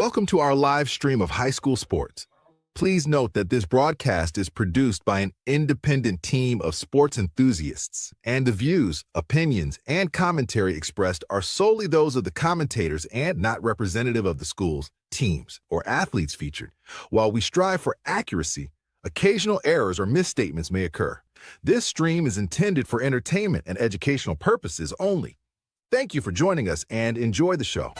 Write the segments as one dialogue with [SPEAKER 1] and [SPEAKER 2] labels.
[SPEAKER 1] Welcome to our live stream of high school sports. Please note that this broadcast is produced by an independent team of sports enthusiasts, and the views, opinions, and commentary expressed are solely those of the commentators and not representative of the schools, teams, or athletes featured. While we strive for accuracy, occasional errors or misstatements may occur. This stream is intended for entertainment and educational purposes only. Thank you for joining us and enjoy the show.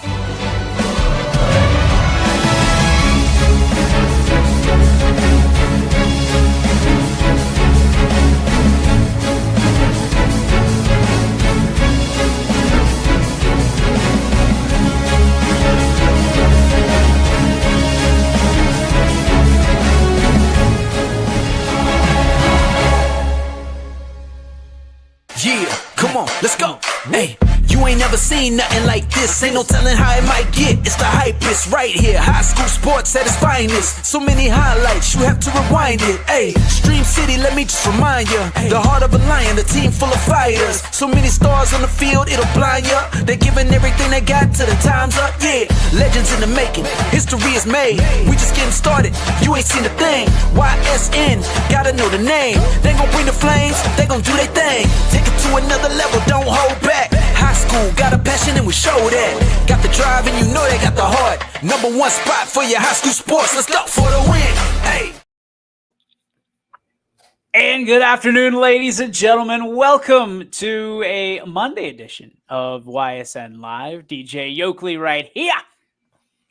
[SPEAKER 2] Yeah, come on, let's go. Hey, you ain't never seen nothing like this. Ain't no telling how it might get. It's the hypest right here. High school sports at its finest. So many highlights, you have to rewind it. Hey, Stream City, let me just remind you. The heart of a lion, the team full of fighters. So many stars on the field, it'll blind you. They're giving everything they got till the time's up. Yeah, legends in the making. History is made. We just getting started. You ain't seen a thing. YSN, gotta know the name. They gon' bring the flames. They gon' do their thing. Take it to another level, don't hold back. High school, got a passion and we show that. Got the drive and you know they got the heart. Number one spot for your high school sports. Let's go for the win. Hey.
[SPEAKER 3] And good afternoon, ladies and gentlemen. Welcome to a Monday edition of YSN Live. DJ Yoakley right here.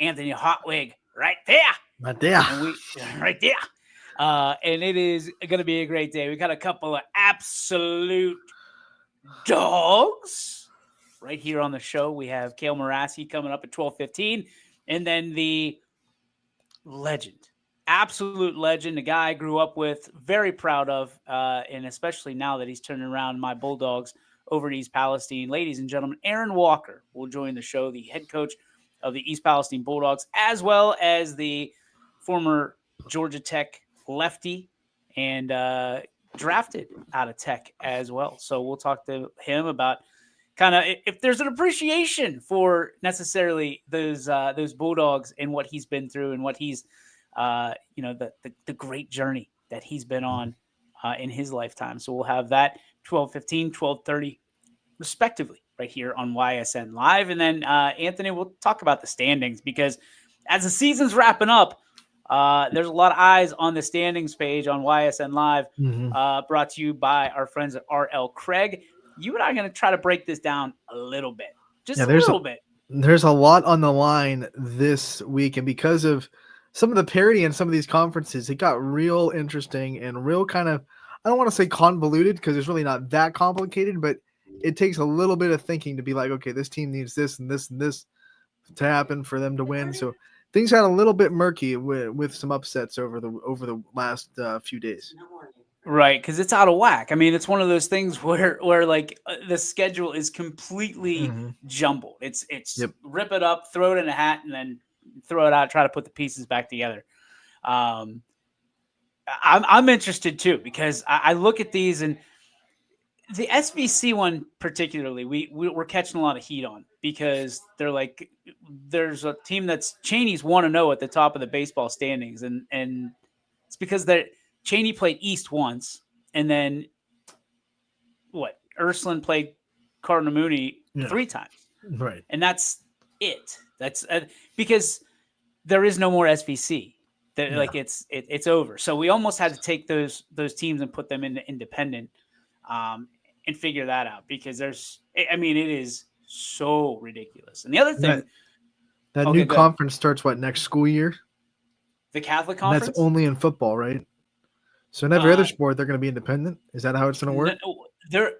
[SPEAKER 3] Anthony Hotwig right there.
[SPEAKER 4] Right there.
[SPEAKER 3] And right there. And it is going to be a great day. We got a couple of absolute dogs right here on the show. We have Kale Morassi coming up at 12:15, and then the legend, absolute legend, the guy I grew up with, very proud of, and especially now that he's turning around my Bulldogs over at East Palestine. Ladies and gentlemen, Aaron Walker will join the show, the head coach of the East Palestine Bulldogs, as well as the former Georgia Tech lefty and drafted out of Tech as well. So we'll talk to him about kind of if there's an appreciation for necessarily those Bulldogs and what he's been through and what he's the great journey that he's been on in his lifetime. So we'll have that 12:15, 12:30 respectively right here on YSN Live. And then Anthony, we'll talk about the standings, because as the season's wrapping up, there's a lot of eyes on the standings page on YSN Live, brought to you by our friends at RL Craig. You and I are going to try to break this down a little bit, just a little bit.
[SPEAKER 4] There's a lot on the line this week, and because of some of the parity in some of these conferences, it got real interesting and real kind of, I don't want to say convoluted, because it's really not that complicated, but it takes a little bit of thinking to be like, okay, this team needs this and this and this to happen for them to win. So things got a little bit murky with some upsets over the last few days.
[SPEAKER 3] Right, because it's out of whack. I mean, it's one of those things where like the schedule is completely jumbled. It's rip it up, throw it in a hat, and then throw it out, try to put the pieces back together. I'm interested too, because I look at these, and the SVC one particularly, we're catching a lot of heat on, because they're like, there's a team that's Cheney's 1-0 at the top of the baseball standings, and it's because Cheney played East once, and then Ursuline played Cardinal Mooney 3 times,
[SPEAKER 4] right?
[SPEAKER 3] And that's it. That's because there is no more SVC. Like it's over. So we almost had to take those teams and put them into independent, and figure that out, because it is so ridiculous. And the other thing,
[SPEAKER 4] that new conference starts next school year?
[SPEAKER 3] The Catholic Conference?
[SPEAKER 4] And that's only in football, right? So in every other sport, they're going to be independent? Is that how it's going to work?
[SPEAKER 3] No,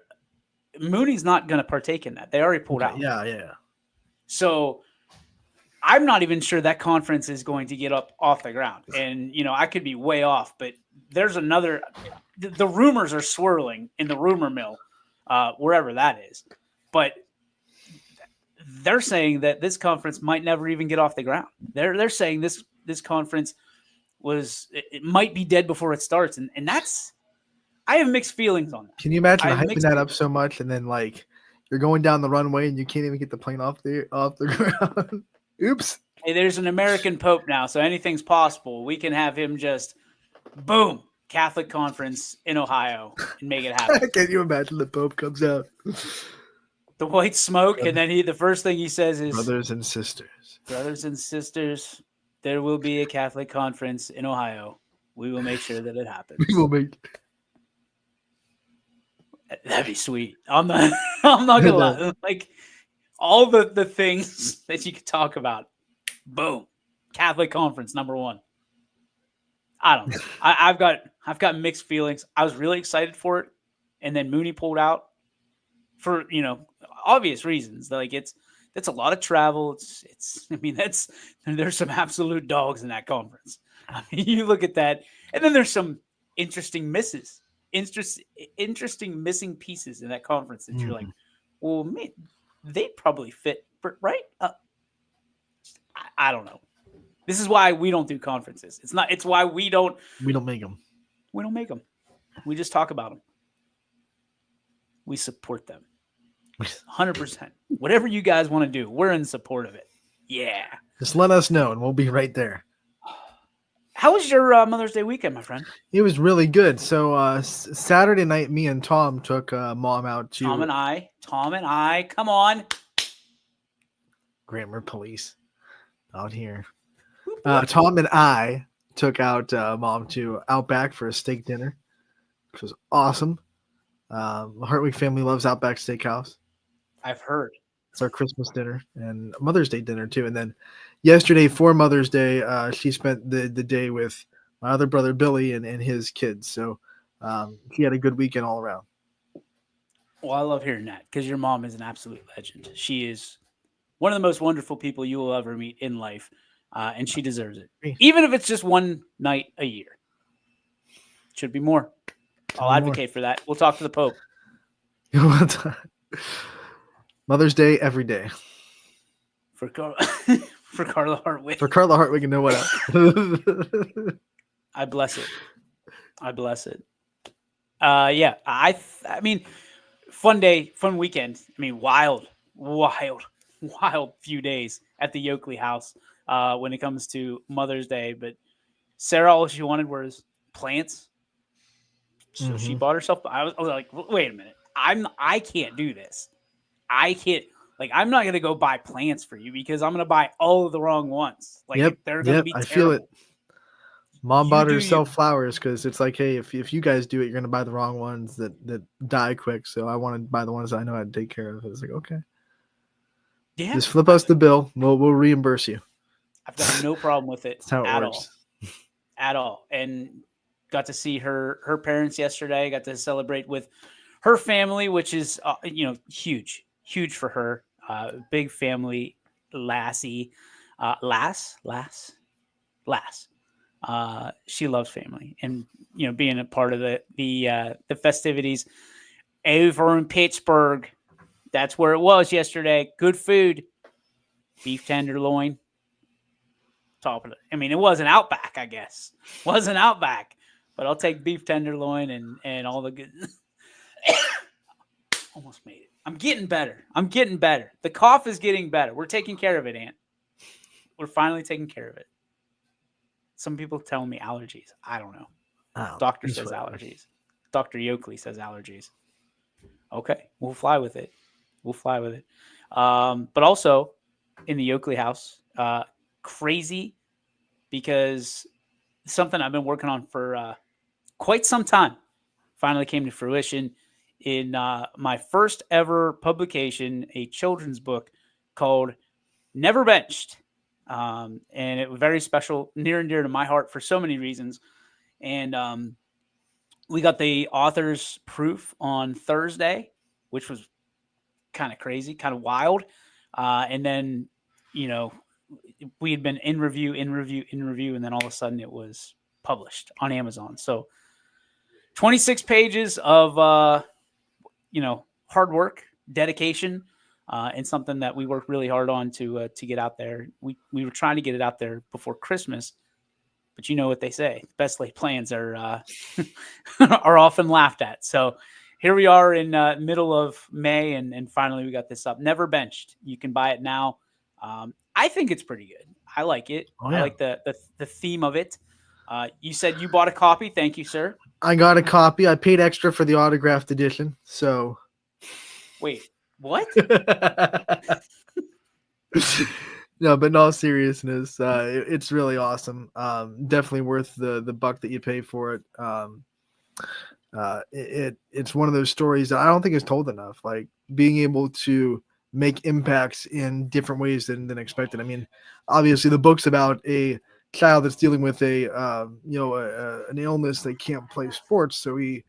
[SPEAKER 3] Mooney's not going to partake in that. They already pulled out.
[SPEAKER 4] Yeah.
[SPEAKER 3] So I'm not even sure that conference is going to get up off the ground. And, I could be way off, but there's another – the rumors are swirling in the rumor mill, wherever that is. But they're saying that this conference might never even get off the ground. They're saying this conference – it might be dead before it starts, and that's, I have mixed feelings on that.
[SPEAKER 4] Can you imagine hyping that up so much, and then you're going down the runway and you can't even get the plane off the ground? Oops.
[SPEAKER 3] Hey, there's an American Pope now, so anything's possible. We can have him just, boom, Catholic conference in Ohio and make it happen.
[SPEAKER 4] Can you imagine the Pope comes out?
[SPEAKER 3] The white smoke, and then the first thing he says is,
[SPEAKER 4] Brothers and sisters, there will be
[SPEAKER 3] a Catholic conference in Ohio. We will make sure that it happens.
[SPEAKER 4] We will make.
[SPEAKER 3] That'd be sweet. I'm not gonna lie. Like all the things that you could talk about. Boom. Catholic conference #1. I don't know. I've got mixed feelings. I was really excited for it, and then Mooney pulled out for obvious reasons. Like that's a lot of travel. There's some absolute dogs in that conference. I mean, you look at that, and then there's some interesting misses. Interesting missing pieces in that conference that you're like, well, man, they'd probably fit, right? I don't know. This is why we don't do conferences. It's why we don't
[SPEAKER 4] make them.
[SPEAKER 3] We don't make them. We just talk about them. We support them. 100%. Whatever you guys want to do, we're in support of it. Yeah.
[SPEAKER 4] Just let us know, and we'll be right there.
[SPEAKER 3] How was your Mother's Day weekend, my friend?
[SPEAKER 4] It was really good. So Saturday night, me and Tom took Mom out to
[SPEAKER 3] Tom and I. Come on.
[SPEAKER 4] Grammar police out here. Tom and I took out Mom to Outback for a steak dinner, which was awesome. The Hartwig family loves Outback Steakhouse.
[SPEAKER 3] I've heard.
[SPEAKER 4] It's our Christmas dinner and Mother's Day dinner too. And then yesterday for Mother's Day, she spent the day with my other brother Billy and his kids. So he had a good weekend all around.
[SPEAKER 3] Well, I love hearing that because your mom is an absolute legend. She is one of the most wonderful people you will ever meet in life, and she deserves it. Even if it's just one night a year. Should be more. I'll advocate for that. We'll talk to the Pope.
[SPEAKER 4] Mother's Day every day.
[SPEAKER 3] For Carla Hartwig.
[SPEAKER 4] For Carla Hartwig and no one else.
[SPEAKER 3] I bless it. Yeah. I mean, fun day, fun weekend. I mean, wild few days at the Yoakley house when it comes to Mother's Day. But Sarah, all she wanted was plants. So she bought herself. I was like, wait a minute. I can't do this. I can't. Like, I'm not going to go buy plants for you because I'm going to buy all of the wrong ones. Like, they're going to be terrible.
[SPEAKER 4] I feel it. Mom bought herself flowers because it's like, hey, if you guys do it, you're going to buy the wrong ones that die quick. So I want to buy the ones I know how to take care of. It's like, okay. Yeah. Just flip us the bill. We'll reimburse you.
[SPEAKER 3] I've got no problem with it.
[SPEAKER 4] That's how it works.
[SPEAKER 3] At all. And got to see her parents yesterday. Got to celebrate with her family, which is, huge for her. Big family, Lassie, Lass. She loves family, and being a part of the festivities over in Pittsburgh. That's where it was yesterday. Good food, beef tenderloin. Top of it. I mean, it wasn't Outback, I guess. Wasn't Outback, but I'll take beef tenderloin and all the good. Almost made it. I'm getting better. The cough is getting better. We're taking care of it, Ant. We're finally taking care of it. Some people tell me allergies. I don't know. Doctor says allergies. Dr. Yoakley says allergies. Okay, we'll fly with it. But also in the Yoakley house, crazy because something I've been working on for quite some time finally came to fruition in my first ever publication, a children's book called Never Benched. And it was very special, near and dear to my heart for so many reasons. And we got the author's proof on Thursday, which was kind of crazy, kind of wild. And then, we had been in review, and then all of a sudden it was published on Amazon. So 26 pages of, hard work, dedication, and something that we worked really hard on to get out there. We were trying to get it out there before Christmas, but you know what they say: best laid plans are are often laughed at. So here we are in middle of May, and finally we got this up. Never Benched. You can buy it now. I think it's pretty good. I like it.
[SPEAKER 4] Oh,
[SPEAKER 3] I
[SPEAKER 4] yeah.
[SPEAKER 3] like the theme of it. You said you bought a copy. Thank you, sir.
[SPEAKER 4] I got a copy. I paid extra for the autographed edition. So
[SPEAKER 3] Wait, what?
[SPEAKER 4] no, but in all seriousness, it's really awesome. Definitely worth the buck that you pay for it. It's one of those stories that I don't think is told enough. Like being able to make impacts in different ways than expected. I mean, obviously the book's about a child that's dealing with an illness they can't play sports, so he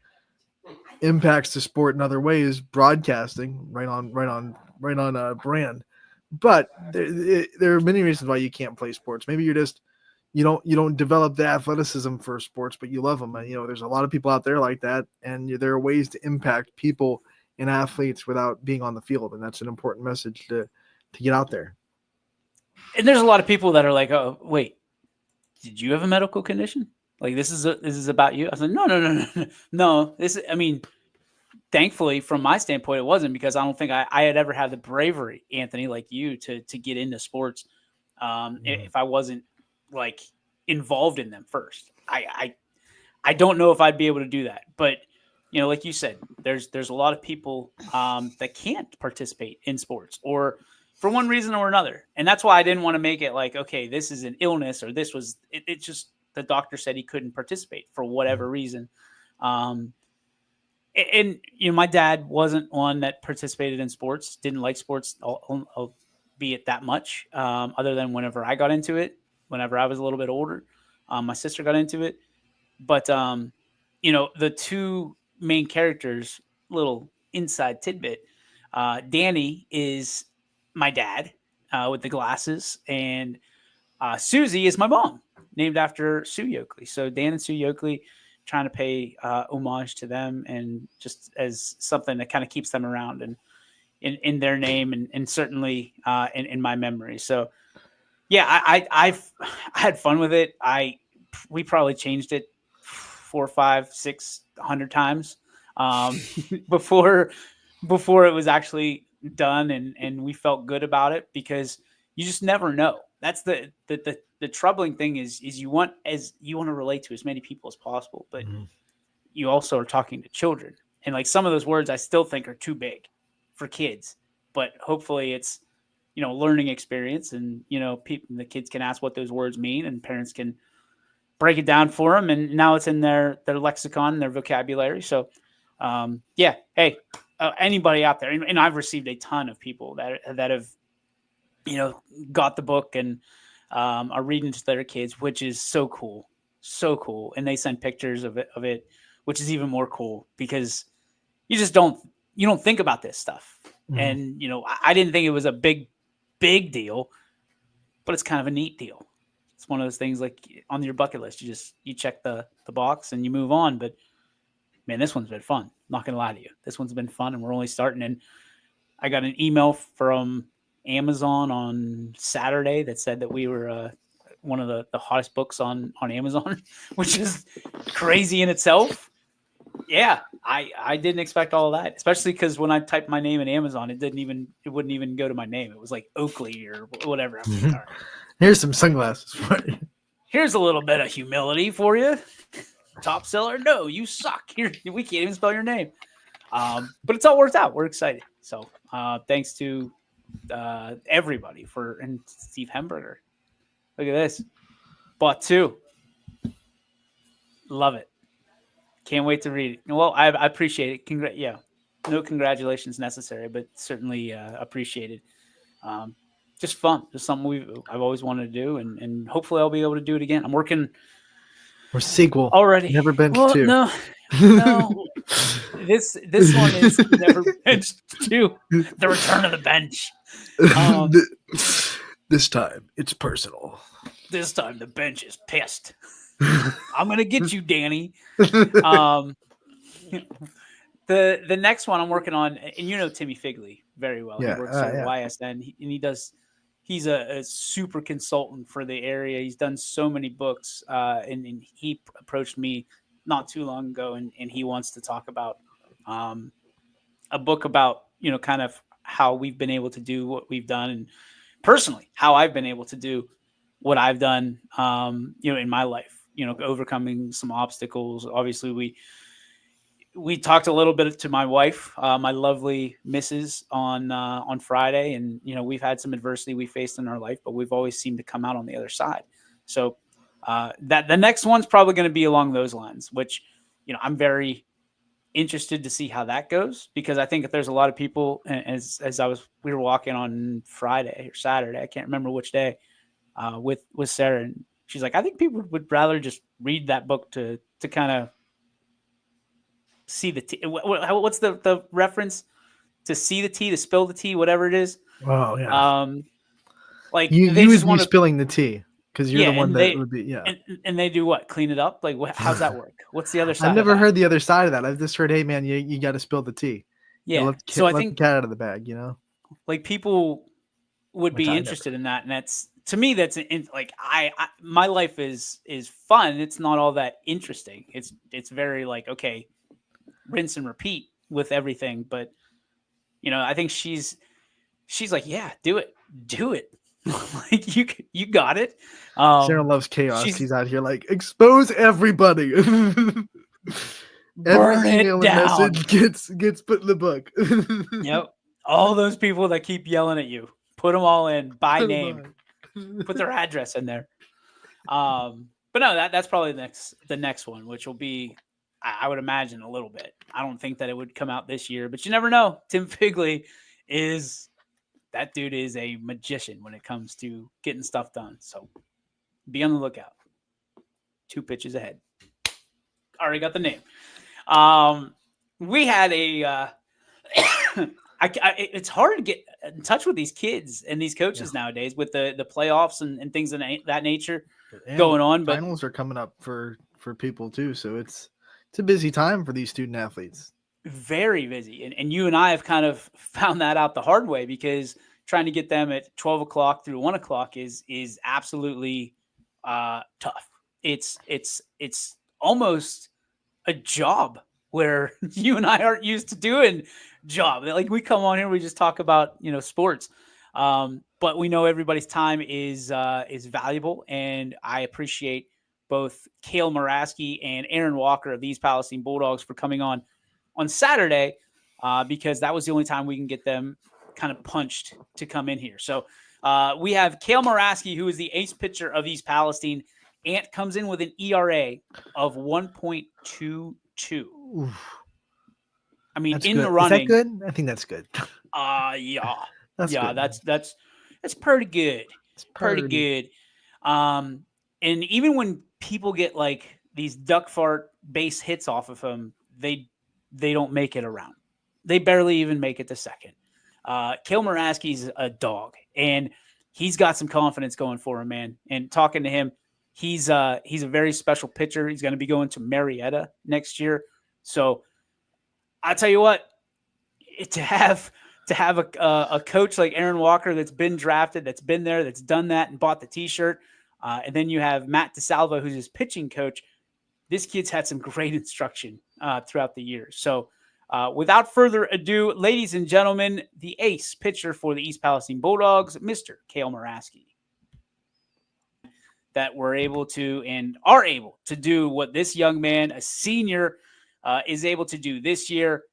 [SPEAKER 4] impacts the sport in other ways, broadcasting right on brand. But there are many reasons why you can't play sports. Maybe you don't develop the athleticism for sports, but you love them. And, there's a lot of people out there like that, and there are ways to impact people and athletes without being on the field, and that's an important message to get out there.
[SPEAKER 3] And there's a lot of people that are like, "Oh, wait, did you have a medical condition? Like this is about you?" I was like, no. I mean, thankfully, from my standpoint, it wasn't, because I don't think I had ever had the bravery, Anthony, like you, to get into sports. If I wasn't like involved in them first, I don't know if I'd be able to do that. But like you said, there's a lot of people that can't participate in sports, or for one reason or another, and that's why I didn't want to make it like, okay, this is an illness, or this was it. It's just the doctor said he couldn't participate for whatever reason. And my dad wasn't one that participated in sports, didn't like sports, albeit that much, other than whenever I got into it, whenever I was a little bit older. My sister got into it. But, the two main characters, little inside tidbit, Danny is my dad with the glasses, and Susie is my mom, named after Sue Yoakley. So Dan and Sue Yoakley, trying to pay homage to them, and just as something that kind of keeps them around and in their name, and certainly in my memory. So yeah, I had fun with it. We probably changed it 4, 5, 600 times before it was actually done, and we felt good about it, because you just never know. That's the troubling thing is you want to relate to as many people as possible, but you also are talking to children, and like some of those words I still think are too big for kids, but hopefully it's learning experience, and the kids can ask what those words mean, and parents can break it down for them, and now it's in their lexicon, their vocabulary. So yeah, hey, anybody out there, and I've received a ton of people that have got the book and are reading to their kids, which is so cool, and they send pictures of it, which is even more cool, because you just don't think about this stuff. And I didn't think it was a big deal, but it's kind of a neat deal. It's one of those things, like on your bucket list, you check the box and you move on. But man, this one's been fun. I'm not gonna lie to you, this one's been fun, and we're only starting. And I got an email from Amazon on Saturday that said that we were one of the hottest books on Amazon, which is crazy in itself. Yeah, I didn't expect all of that, especially because when I typed my name in Amazon, it wouldn't even go to my name. It was like Oakley or whatever. I'm like, all right,
[SPEAKER 4] here's some sunglasses for you.
[SPEAKER 3] Here's a little bit of humility for you. Top seller? No, you suck. Here, we can't even spell your name. But it's all worked out. We're excited. So thanks to everybody and Steve Hemberger. Look at this. Bought 2. Love it. Can't wait to read it. Well, I appreciate it. No congratulations necessary, but certainly appreciated. Just fun. Just something I've always wanted to do, and hopefully I'll be able to do it again. I'm working.
[SPEAKER 4] Or sequel
[SPEAKER 3] already.
[SPEAKER 4] Never Benched 2.
[SPEAKER 3] No. This one is Never Benched 2. The Return of the Bench.
[SPEAKER 4] This time it's personal.
[SPEAKER 3] This time the bench is pissed. I'm gonna get you, Danny. The next one I'm working on, and Timmy Figley very well.
[SPEAKER 4] Yeah,
[SPEAKER 3] he works at YSN, and he's a super consultant for the area. He's done so many books, and he approached me not too long ago, and he wants to talk about a book about kind of how we've been able to do what we've done, and personally how I've been able to do what I've done, in my life, overcoming some obstacles. Obviously, we talked a little bit to my wife, my lovely missus, on Friday, and we've had some adversity we faced in our life, but we've always seemed to come out on the other side. So that the next one's probably going to be along those lines, which I'm very interested to see how that goes, because I think if there's a lot of people, as we were walking on Friday or Saturday, I can't remember which day, with Sarah, and she's like, I think people would rather just read that book to kind of see the tea. What's the reference? To see the tea, to spill the tea, whatever it is.
[SPEAKER 4] Oh yeah.
[SPEAKER 3] Like
[SPEAKER 4] you
[SPEAKER 3] they
[SPEAKER 4] would
[SPEAKER 3] just
[SPEAKER 4] be
[SPEAKER 3] want to
[SPEAKER 4] spilling the tea because you're the one that
[SPEAKER 3] they,
[SPEAKER 4] would be. Yeah.
[SPEAKER 3] And they do what? Clean it up? Like how's that work? What's the other side?
[SPEAKER 4] I've never
[SPEAKER 3] of that?
[SPEAKER 4] heard the other side of that. I've just heard, hey man, you got to spill the tea.
[SPEAKER 3] Yeah.
[SPEAKER 4] Let
[SPEAKER 3] So I
[SPEAKER 4] let
[SPEAKER 3] think
[SPEAKER 4] the cat out of the bag.
[SPEAKER 3] like people would
[SPEAKER 4] Which
[SPEAKER 3] be
[SPEAKER 4] I
[SPEAKER 3] interested in that, and that's, to me, that's like I my life is fun. It's not all that interesting. It's very like, okay, rinse and repeat with everything. But I think she's like, yeah, do it. Like you got it.
[SPEAKER 4] Sharon loves chaos.
[SPEAKER 3] she's-
[SPEAKER 4] She's out here like, expose everybody.
[SPEAKER 3] Burn
[SPEAKER 4] Every
[SPEAKER 3] it
[SPEAKER 4] email and
[SPEAKER 3] down.
[SPEAKER 4] message gets put in the book.
[SPEAKER 3] Yep. All those people that keep yelling at you, put them all in by
[SPEAKER 4] Put 'em
[SPEAKER 3] name.
[SPEAKER 4] on.
[SPEAKER 3] Put their address in there. But no, that's probably the next one, which will be, I would imagine, a little bit. I don't think that it would come out this year, but you never know. Tim Figley that dude is a magician when it comes to getting stuff done. So be on the lookout. 2 pitches ahead. Already got the name. We had a. It's hard to get in touch with these kids and these coaches nowadays with the playoffs and things of that nature going on. But
[SPEAKER 4] finals are coming up for people too, so it's a busy time for these student athletes.
[SPEAKER 3] Very busy, and you and I have kind of found that out the hard way, because trying to get them at 12 o'clock through 1 o'clock is absolutely tough. It's almost a job where you and I aren't used to doing job. Like, we come on here, we just talk about sports, but we know everybody's time is valuable, and I appreciate both Cale Moraski and Aaron Walker of the East Palestine Bulldogs for coming on Saturday, because that was the only time we can get them kind of punched to come in here. So we have Cale Moraski, who is the ace pitcher of East Palestine. Ant comes in with an ERA of 1.22. I mean,
[SPEAKER 4] That's
[SPEAKER 3] in
[SPEAKER 4] good.
[SPEAKER 3] the running.
[SPEAKER 4] Is that good? I think that's good.
[SPEAKER 3] Yeah.
[SPEAKER 4] That's
[SPEAKER 3] yeah,
[SPEAKER 4] good.
[SPEAKER 3] that's pretty good.
[SPEAKER 4] It's
[SPEAKER 3] Pretty good. And even when people get like these duck fart base hits off of him, they don't make it around. They barely even make it to second. Cale Moraski's a dog, and he's got some confidence going for him, man. And talking to him, he's a very special pitcher. He's going to be going to Marietta next year. So I'll tell you what, to have a coach like Aaron Walker that's been drafted, that's been there, that's done that and bought the T-shirt, and then you have Matt DeSalvo, who's his pitching coach. This kid's had some great instruction throughout the years. So without further ado, ladies and gentlemen, the ace pitcher for the East Palestine Bulldogs, Mr. Cale Moraski. That we're able to and are able to do what this young man, a senior, is able to do this year,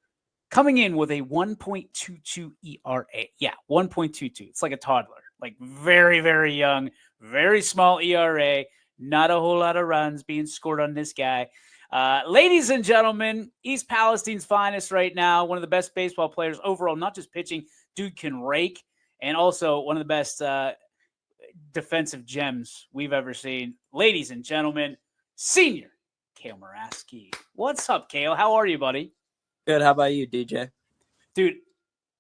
[SPEAKER 3] coming in with a 1.22 ERA. Yeah, 1.22. It's like a toddler, like very, very young, very small ERA, not a whole lot of runs being scored on this guy. Ladies and gentlemen, East Palestine's finest right now, one of the best baseball players overall, not just pitching. Dude can rake, and also one of the best defensive gems we've ever seen. Ladies and gentlemen, senior Cale Moraski. What's up, Cale? How are you, buddy?
[SPEAKER 5] Good. How about you, DJ?
[SPEAKER 3] Dude,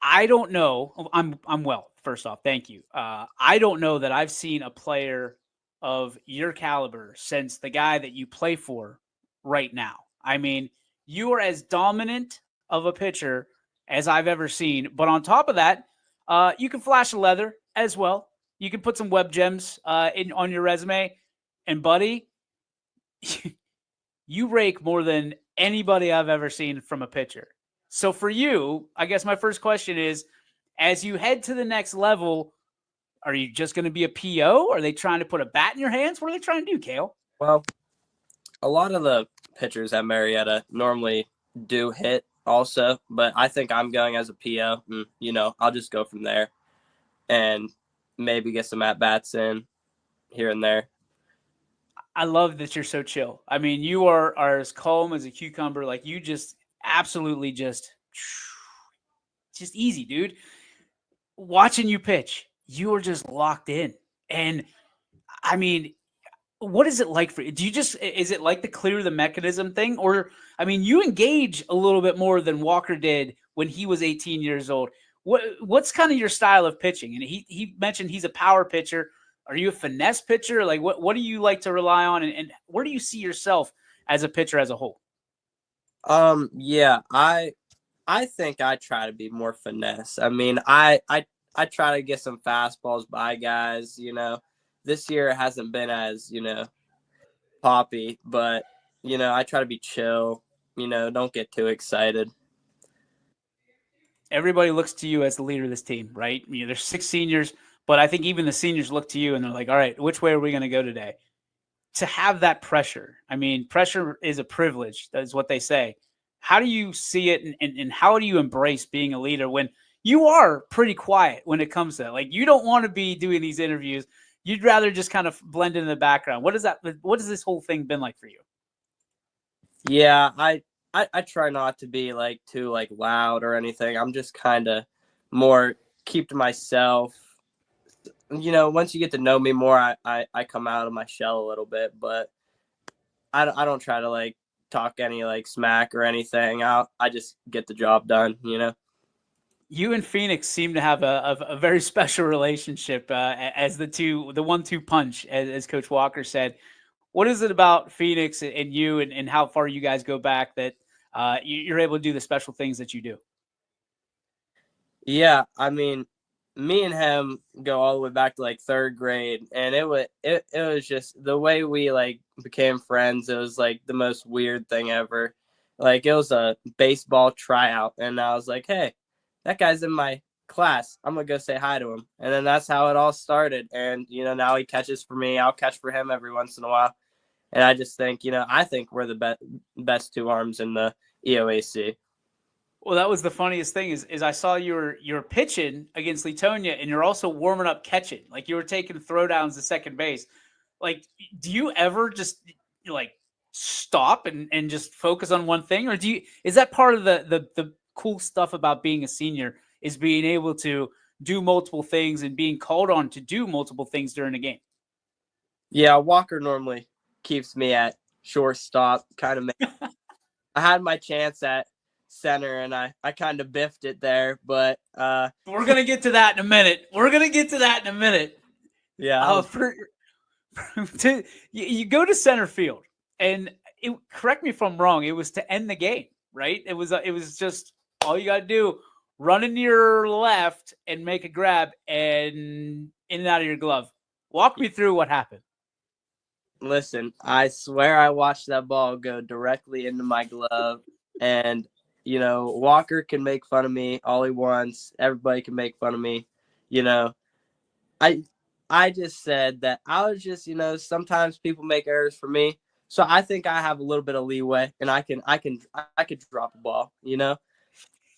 [SPEAKER 3] I don't know. I'm well, first off. Thank you. I don't know that I've seen a player of your caliber since the guy that you play for right now. I mean, you are as dominant of a pitcher as I've ever seen. But on top of that, you can flash a leather as well. You can put some web gems on your resume. And, buddy, you rake more than anybody I've ever seen from a pitcher. So for you, I guess my first question is, as you head to the next level, Are you just going to be a PO? Are they trying to put a bat in your hands? What are they trying to do, Kale?
[SPEAKER 5] Well, a lot of the pitchers at Marietta normally do hit also, but I think I'm going as a PO. And, I'll just go from there and maybe get some at-bats in here and there.
[SPEAKER 3] I love that you're so chill. I mean, you are as calm as a cucumber. Like, you just absolutely just easy, dude. Watching you pitch, you are just locked in. And I mean, what is it like for you? Is it like the clear the mechanism thing? Or, I mean, you engage a little bit more than Walker did when he was 18 years old. What's kind of your style of pitching? And he mentioned he's a power pitcher. Are you a finesse pitcher? Like, what do you like to rely on? And where do you see yourself as a pitcher as a whole?
[SPEAKER 5] Yeah, I think I try to be more finesse. I mean, I try to get some fastballs by guys, This year hasn't been as, poppy, but, I try to be chill, don't get too excited.
[SPEAKER 3] Everybody looks to you as the leader of this team, right? There's 6 seniors, but I think even the seniors look to you and they're like, all right, which way are we going to go today? To have that pressure, I mean, pressure is a privilege. That is what they say. How do you see it, and how do you embrace being a leader when you are pretty quiet when it comes to that? Like, you don't want to be doing these interviews. You'd rather just kind of blend into the background. What has this whole thing been like for you?
[SPEAKER 5] Yeah, I try not to be like too like loud or anything. I'm just kind of more keep to myself. Once you get to know me more, I come out of my shell a little bit, but I don't try to like talk any like smack or anything. I just get the job done,
[SPEAKER 3] You and Phoenix seem to have a very special relationship as the 1-2 punch, as Coach Walker said. What is it about Phoenix and you and how far you guys go back that you're able to do the special things that you do?
[SPEAKER 5] Yeah, I mean, me and him go all the way back to like 3rd grade, and it was just the way we like became friends. It was like the most weird thing ever. Like, it was a baseball tryout, and I was like, hey, that guy's in my class. I'm gonna go say hi to him. And then that's how it all started. And now he catches for me. I'll catch for him every once in a while. And I just think, I think we're the best 2 arms in the EOAC.
[SPEAKER 3] Well, that was the funniest thing is I saw you're pitching against Latonia, and you're also warming up catching. Like, you were taking throwdowns to second base. Like, do you ever just like stop and just focus on one thing, or is that part of the cool stuff about being a senior, is being able to do multiple things and being called on to do multiple things during a game?
[SPEAKER 5] Yeah, Walker normally keeps me at shortstop. Kind of. I had my chance at center, and I kind of biffed it there, but
[SPEAKER 3] we're gonna get to that in a minute.
[SPEAKER 5] Yeah.
[SPEAKER 3] You go to center field, and correct me if I'm wrong, it was to end the game, right? It was just all you got to do, run into your left and make a grab and in and out of your glove. Walk me through what happened.
[SPEAKER 5] Listen, I swear I watched that ball go directly into my glove, and Walker can make fun of me all he wants. Everybody can make fun of me. I just said that I was just, sometimes people make errors for me. So I think I have a little bit of leeway, and I could drop a ball,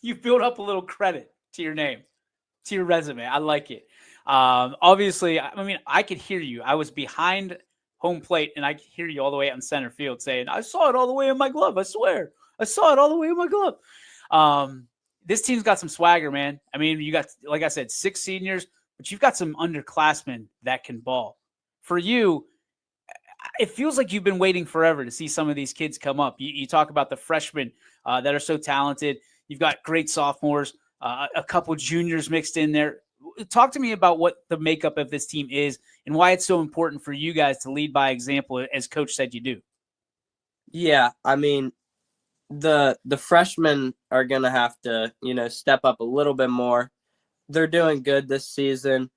[SPEAKER 3] You build up a little credit to your name, to your resume. I like it. Obviously, I mean, I could hear you. I was behind home plate, and I could hear you all the way out in center field saying, I saw it all the way in my glove. I swear. I saw it all the way in my glove. This team's got some swagger, man. I mean, you got, like I said, 6 seniors, but you've got some underclassmen that can ball. For you, it feels like you've been waiting forever to see some of these kids come up. You talk about the freshmen that are so talented. You've got great sophomores, a couple juniors mixed in there. Talk to me about what the makeup of this team is and why it's so important for you guys to lead by example, as Coach said you do.
[SPEAKER 5] Yeah, I mean, the freshmen are going to have to, step up a little bit more. They're doing good this season,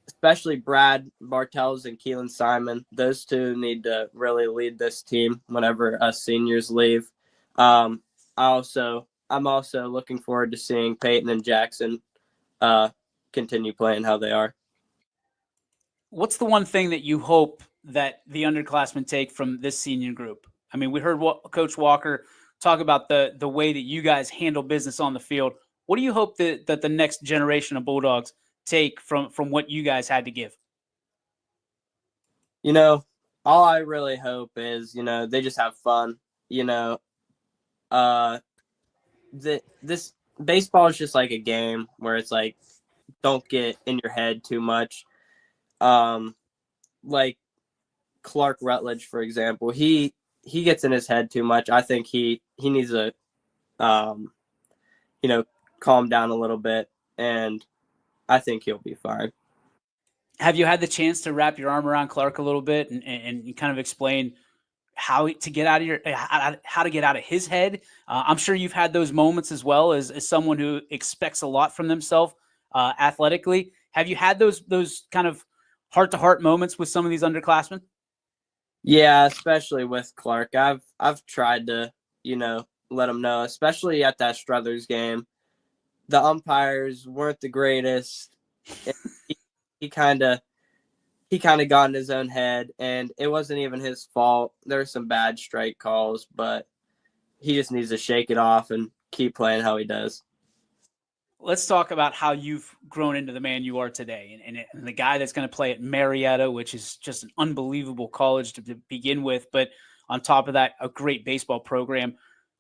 [SPEAKER 5] especially Brad Bartels and Keelan Simon. Those 2 need to really lead this team whenever us seniors leave. I'm also looking forward to seeing Peyton and Jackson continue playing how they are.
[SPEAKER 3] what's the one thing that you hope that the underclassmen take from this senior group? I mean, we heard Coach Walker talk about the way that you guys handle business on the field. What do you hope that the next generation of Bulldogs take from what you guys had to give?
[SPEAKER 5] You know, all I really hope is, they just have fun. This baseball is just like a game where it's like, don't get in your head too much. Like Clark Rutledge, for example, he gets in his head too much. I think he needs to, calm down a little bit, and I think he'll be fine.
[SPEAKER 3] Have you had the chance to wrap your arm around Clark a little bit and kind of explain how to get out of how to get out of his head? I'm sure you've had those moments as well as someone who expects a lot from themselves athletically. Have you had those kind of heart-to-heart moments with some of these underclassmen?
[SPEAKER 5] Yeah, especially with Clark. I've tried to, let him know, especially at that Struthers game. The umpires weren't the greatest. He kind of got in his own head, and it wasn't even his fault. There were some bad strike calls, but he just needs to shake it off and keep playing how he does.
[SPEAKER 3] Let's talk about how you've grown into the man you are today, and the guy that's going to play at Marietta, which is just an unbelievable college to begin with, but on top of that, a great baseball program.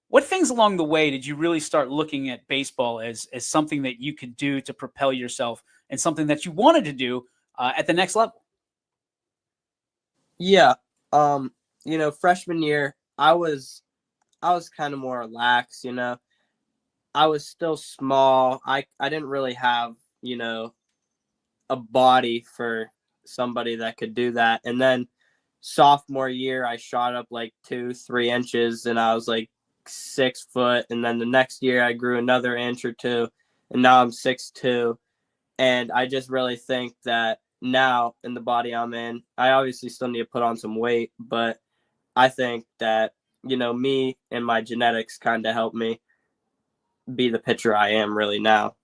[SPEAKER 3] What things along the way did you really start looking at baseball as something that you could do to propel yourself and something that you wanted to do at the next level?
[SPEAKER 5] Yeah. Freshman year, I was kind of more relaxed, I was still small. I didn't really have, a body for somebody that could do that. And then sophomore year, I shot up like 2-3 inches, and I was like 6 foot. And then the next year I grew another inch or two, and now I'm 6'2". And I just really think that now in the body I'm in, I obviously still need to put on some weight, but I think that, me and my genetics kind of helped me be the pitcher I am really now.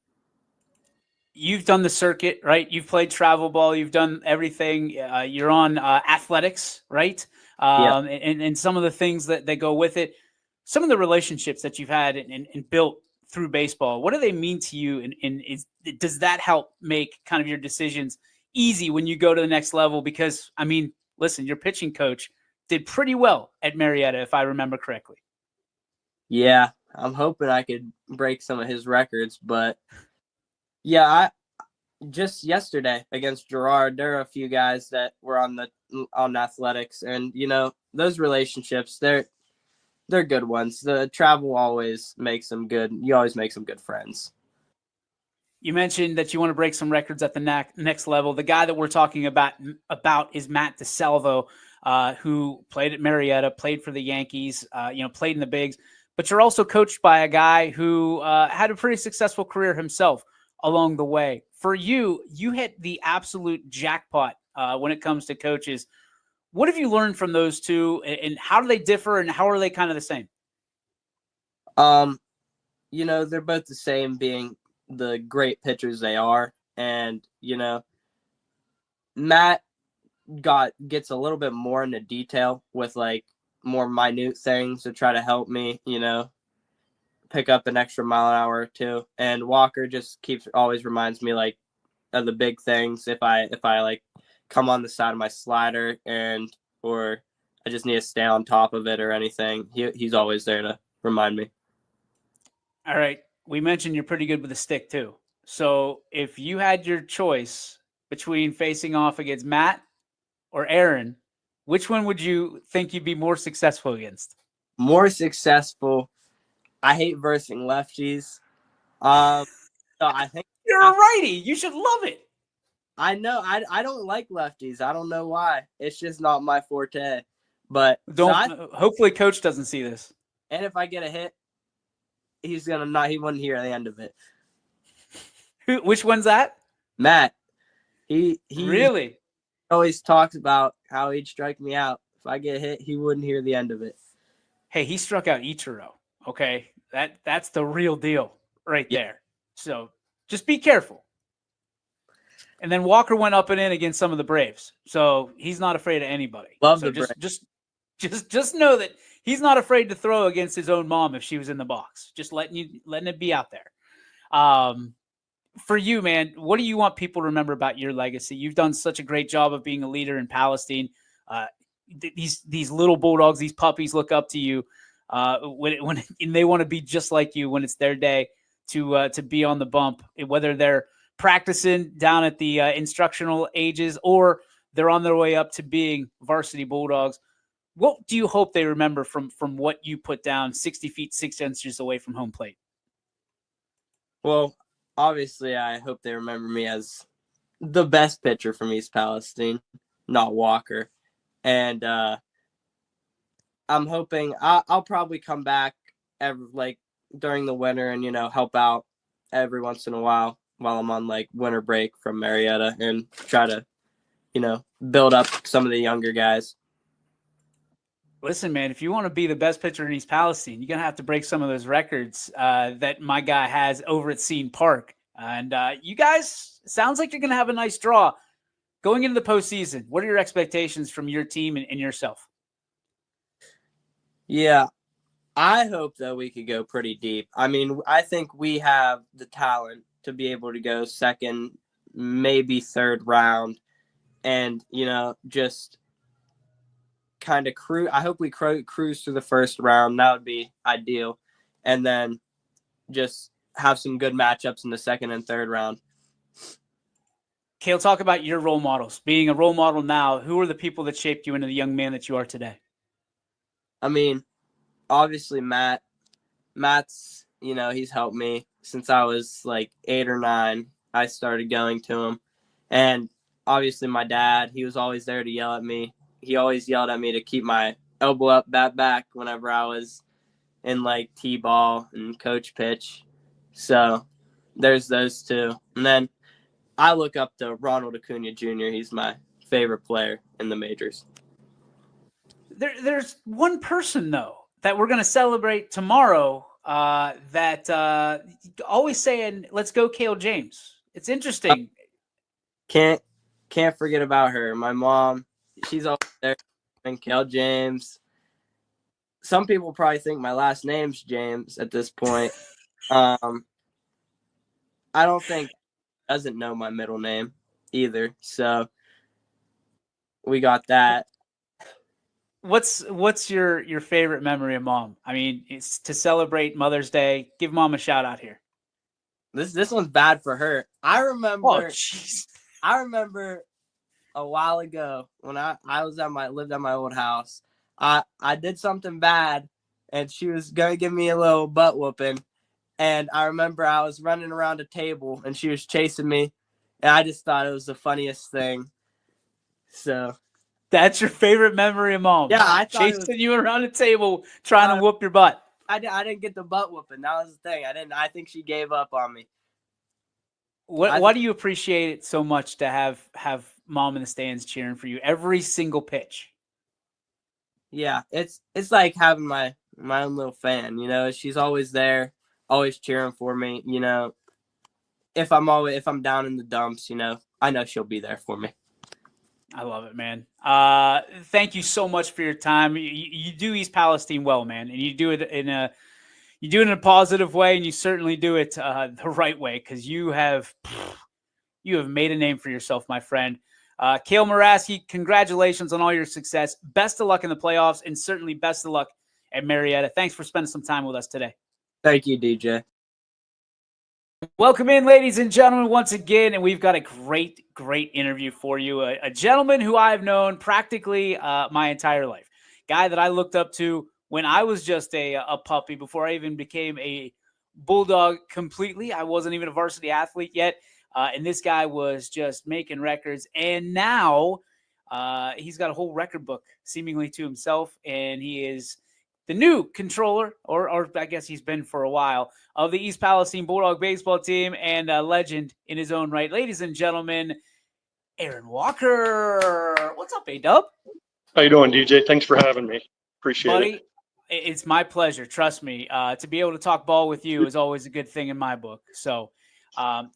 [SPEAKER 3] You've done the circuit, right? You've played travel ball. You've done everything. You're on athletics, right?
[SPEAKER 5] Yeah.
[SPEAKER 3] And some of the things that go with it. Some of the relationships that you've had and built through baseball, what do they mean to you? And does that help make kind of your decisions easy when you go to the next level? Because, I mean, listen, your pitching coach did pretty well at Marietta, if I remember correctly.
[SPEAKER 5] Yeah, I'm hoping I could break some of his records, but yeah, I just yesterday against Girard, there are a few guys that were on athletics, and those relationships, they're good ones. The travel always makes them good. You always make some good friends.
[SPEAKER 3] You mentioned that you want to break some records at the next level. The guy that we're talking about is Matt DeSalvo, who played at Marietta, played for the Yankees, played in the bigs. But you're also coached by a guy who had a pretty successful career himself along the way. For you, you hit the absolute jackpot when it comes to coaches. What have you learned from those two, and how do they differ, and how are they kind of the same?
[SPEAKER 5] They're both the same, being the great pitchers they are. And, Matt gets a little bit more into detail with like more minute things to try to help me, pick up an extra mile an hour or two. And Walker just always reminds me like of the big things. If I like come on the side of my slider or I just need to stay on top of it or anything, he's always there to remind me.
[SPEAKER 3] All right. We mentioned you're pretty good with a stick too. So if you had your choice between facing off against Matt or Aaron, which one would you think you'd be more successful against?
[SPEAKER 5] More successful. I hate versing lefties. So I think
[SPEAKER 3] you're a righty. You should love it.
[SPEAKER 5] I know. I don't like lefties. I don't know why. It's just not my forte. But
[SPEAKER 3] hopefully Coach doesn't see this.
[SPEAKER 5] And if I get a hit, he wouldn't hear the end of it.
[SPEAKER 3] Which one's that?
[SPEAKER 5] Matt. He
[SPEAKER 3] really
[SPEAKER 5] always talks about how he'd strike me out. If I get hit, he wouldn't hear the end of it.
[SPEAKER 3] Hey, he struck out Ichiro. Okay. That's the real deal right there. So just be careful. And then Walker went up and in against some of the Braves. So he's not afraid of anybody.
[SPEAKER 5] Love
[SPEAKER 3] so
[SPEAKER 5] the
[SPEAKER 3] just know that he's not afraid to throw against his own mom if she was in the box. Just letting it be out there. For you, man, what do you want people to remember about your legacy? You've done such a great job of being a leader in Palestine. These little Bulldogs, these puppies look up to you when and they want to be just like you when it's their day to be on the bump, whether they're practicing down at the instructional ages or they're on their way up to being varsity Bulldogs. What do you hope they remember from what you put down 60 feet, 6 inches away from home plate?
[SPEAKER 5] Well, obviously, I hope they remember me as the best pitcher from East Palestine, not Walker. And I'm hoping I'll probably come back during the winter and, help out every once in a while I'm on winter break from Marietta and try to, build up some of the younger guys.
[SPEAKER 3] Listen, man, if you want to be the best pitcher in East Palestine, you're going to have to break some of those records that my guy has over at Scene Park. And you guys, sounds like you're going to have a nice draw going into the postseason. What are your expectations from your team and yourself?
[SPEAKER 5] Yeah, I hope that we could go pretty deep. I mean, I think we have the talent to be able to go second, maybe third round and, just kind of cruise. I hope we cruise through the first round. That would be ideal. And then just have some good matchups in the second and third round.
[SPEAKER 3] Cale, talk about your role models. Being a role model now, who are the people that shaped you into the young man that you are today?
[SPEAKER 5] I mean, obviously Matt. Matt's, he's helped me since I was 8 or 9. I started going to him. And obviously my dad, he was always there to yell at me. He always yelled at me to keep my elbow up, bat back whenever I was in T-ball and coach pitch. So there's those two. And then I look up to Ronald Acuna Jr. He's my favorite player in the majors.
[SPEAKER 3] There's one person, though, that we're going to celebrate tomorrow that always saying, let's go Cale James. It's interesting.
[SPEAKER 5] Can't forget about her. My mom, she's always there. And Cale James. Some people probably think my last name's James at this point. I don't think doesn't know my middle name either. So we got that.
[SPEAKER 3] What's your favorite memory of mom? I mean, it's to celebrate Mother's Day. Give mom a shout out here.
[SPEAKER 5] This one's bad for her. I remember a while ago when I lived at my old house. I did something bad and she was gonna give me a little butt whooping. And I remember I was running around a table and she was chasing me. And I just thought it was the funniest thing. So
[SPEAKER 3] that's your favorite memory of mom?
[SPEAKER 5] Yeah, I thought
[SPEAKER 3] chasing you around a table trying to whoop your butt.
[SPEAKER 5] I didn't get the butt whooping. That was the thing. I think she gave up on me.
[SPEAKER 3] Why do you appreciate it so much to have mom in the stands cheering for you every single pitch?
[SPEAKER 5] Yeah, it's like having my own little fan. She's always there, always cheering for me. If I'm down in the dumps, I know she'll be there for me.
[SPEAKER 3] I love it, man. Thank you so much for your time. You do East Palestine well, man, and you do it in a positive way, and you certainly do it the right way because you have made a name for yourself, my friend. Cale Moraski, congratulations on all your success. Best of luck in the playoffs, and certainly best of luck at Marietta. Thanks for spending some time with us today.
[SPEAKER 5] Thank you, DJ.
[SPEAKER 3] Welcome in, ladies and gentlemen, once again, and we've got a great interview for you. A gentleman who I've known practically my entire life. Guy that I looked up to when I was just a puppy before I even became a Bulldog completely. I wasn't even a varsity athlete yet, and this guy was just making records. And now he's got a whole record book seemingly to himself, and he is the new controller, or I guess he's been for a while, of the East Palestine Bulldog baseball team and a legend in his own right. Ladies and gentlemen, Aaron Walker. What's up, A-Dub?
[SPEAKER 6] How you doing, DJ? Thanks for having me. Appreciate
[SPEAKER 3] Buddy,
[SPEAKER 6] it.
[SPEAKER 3] It's my pleasure. Trust me. To be able to talk ball with you is always a good thing in my book. So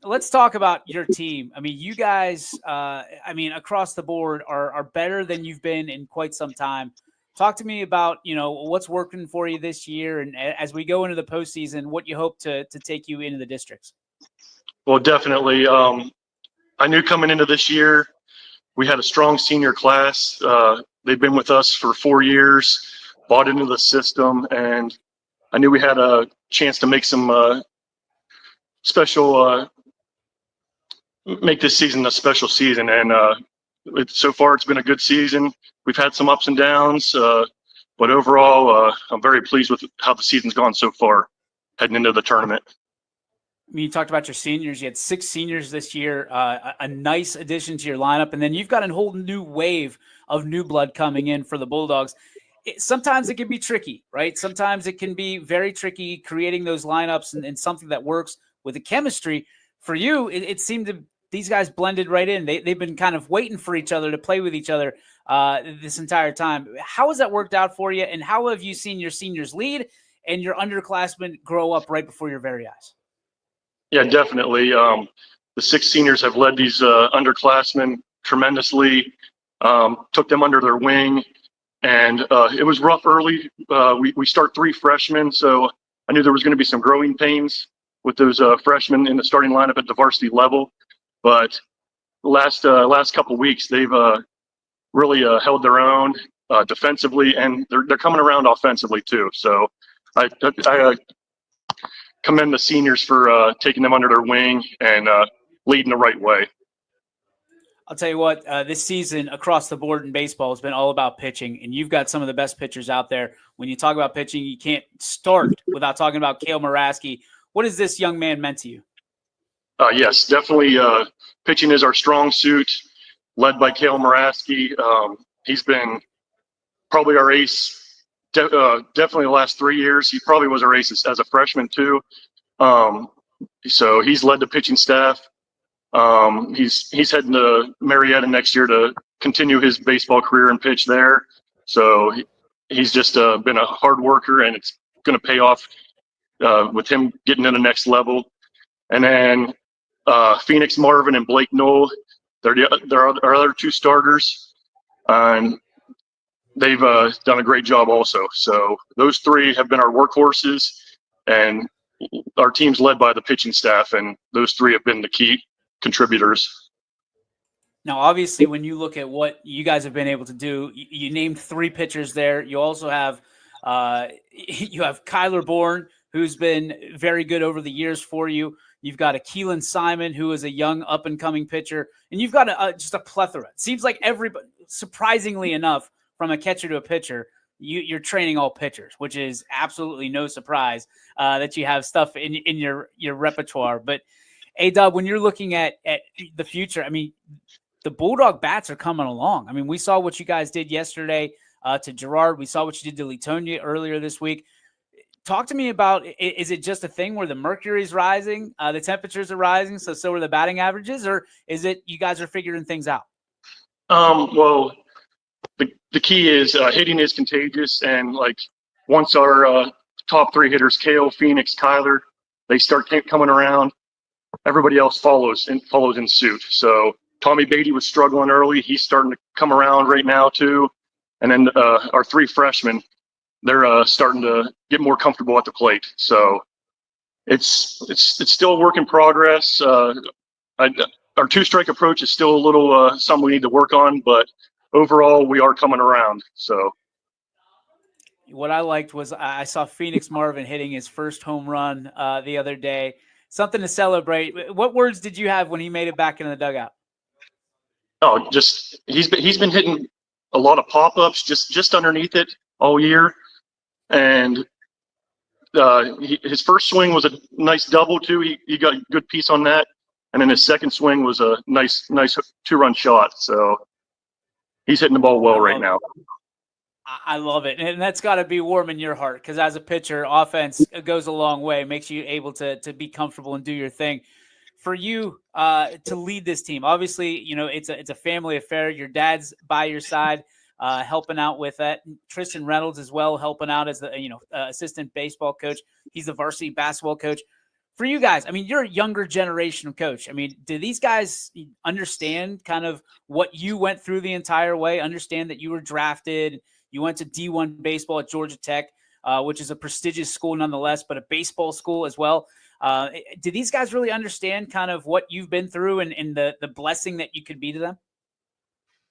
[SPEAKER 3] Let's talk about your team. I mean, you guys, across the board are better than you've been in quite some time. Talk to me about, what's working for you this year, and as we go into the postseason, what you hope to take you into the districts.
[SPEAKER 6] Well, definitely. I knew coming into this year, we had a strong senior class. They've been with us for 4 years, bought into the system, and I knew we had a chance to make some make this season a special season. And so far, it's been a good season. We've had some ups and downs, but overall, I'm very pleased with how the season's gone so far heading into the tournament.
[SPEAKER 3] You talked about your seniors. You had 6 seniors this year, a nice addition to your lineup. And then you've got a whole new wave of new blood coming in for the Bulldogs. Sometimes it can be tricky, right? Sometimes it can be very tricky creating those lineups and something that works with the chemistry. For you, it seemed these guys blended right in. They've been kind of waiting for each other to play with each other this entire time. How has that worked out for you? And how have you seen your seniors lead and your underclassmen grow up right before your very eyes?
[SPEAKER 6] Yeah, definitely. The 6 seniors have led these underclassmen tremendously, took them under their wing, and it was rough early. We start 3 freshmen, so I knew there was going to be some growing pains with those freshmen in the starting lineup at the varsity level. But last couple of weeks, they've really held their own defensively, and they're coming around offensively too. So I commend the seniors for taking them under their wing and leading the right way.
[SPEAKER 3] I'll tell you what, this season across the board in baseball has been all about pitching, and you've got some of the best pitchers out there. When you talk about pitching, you can't start without talking about Cale Muraski. What has this young man meant to you?
[SPEAKER 6] Yes, definitely. Pitching is our strong suit, led by Cale Muraski. He's been probably our ace. Definitely the last 3 years. He probably was our ace as a freshman too. So he's led the pitching staff. He's heading to Marietta next year to continue his baseball career and pitch there. So he's just been a hard worker, and it's going to pay off with him getting to the next level. And then Phoenix Marvin and Blake Knoll, they're our other 2 starters, and they've done a great job also. So those 3 have been our workhorses, and our team's led by the pitching staff, and those 3 have been the key contributors.
[SPEAKER 3] Now, obviously, when you look at what you guys have been able to do, you named 3 pitchers there. You also have Kyler Bourne, who's been very good over the years for you. You've got a Keelan Simon, who is a young up-and-coming pitcher, and you've got just a plethora. It seems like everybody, surprisingly enough, from a catcher to a pitcher, you're training all pitchers, which is absolutely no surprise that you have stuff in your repertoire. But A-Dub, when you're looking at the future, I mean, the Bulldog bats are coming along. I mean, we saw what you guys did yesterday to Gerard. We saw what you did to Latonia earlier this week. Talk to me about, is it just a thing where the mercury's rising, the temperatures are rising, so are the batting averages, or is it you guys are figuring things out?
[SPEAKER 6] Well, the key is hitting is contagious, and like once our top 3 hitters, Cale, Phoenix, Kyler, they start coming around, everybody else follows in suit. So Tommy Beatty was struggling early. He's starting to come around right now too. And then our 3 freshmen, they're starting to get more comfortable at the plate. So it's still a work in progress. Our 2-strike approach is still a little something we need to work on, but overall we are coming around. So
[SPEAKER 3] what I liked was I saw Phoenix Marvin hitting his first home run the other day. Something to celebrate. What words did you have when he made it back in the dugout?
[SPEAKER 6] Oh, just he's been hitting a lot of pop-ups just underneath it all year, and his first swing was a nice double too. He got a good piece on that, and then his second swing was a nice 2-run shot. So he's hitting the ball well right now.
[SPEAKER 3] I love it. And that's got to be warm in your heart, because as a pitcher, offense goes a long way, makes you able to be comfortable and do your thing. For you to lead this team, obviously, it's a family affair. Your dad's by your side, helping out with that. Tristan Reynolds as well, helping out as the assistant baseball coach. He's the varsity basketball coach. for you guys, I mean, you're a younger generation of coach. I mean, do these guys understand kind of what you went through the entire way? Understand that you were drafted, you went to D1 baseball at Georgia Tech, which is a prestigious school nonetheless, but a baseball school as well. Do these guys really understand kind of what you've been through and the blessing that you could be to them?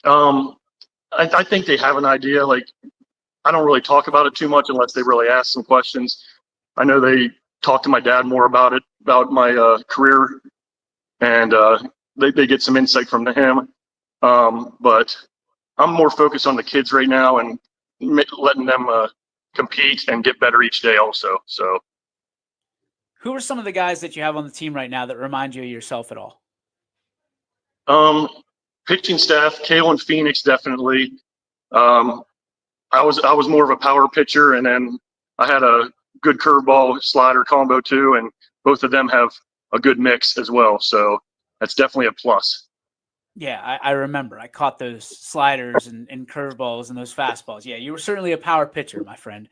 [SPEAKER 6] I think they have an idea. Like, I don't really talk about it too much unless they really ask some questions. I know they talk to my dad more about it, about my career, and they get some insight from him. But I'm more focused on the kids right now and letting them compete and get better each day also. So
[SPEAKER 3] who are some of the guys that you have on the team right now that remind you of yourself at all?
[SPEAKER 6] Pitching staff, Kalen Phoenix, definitely. I was more of a power pitcher, and then I had a good curveball slider combo too, and both of them have a good mix as well. So that's definitely a plus.
[SPEAKER 3] Yeah, I remember. I caught those sliders and curveballs and those fastballs. Yeah, you were certainly a power pitcher, my friend.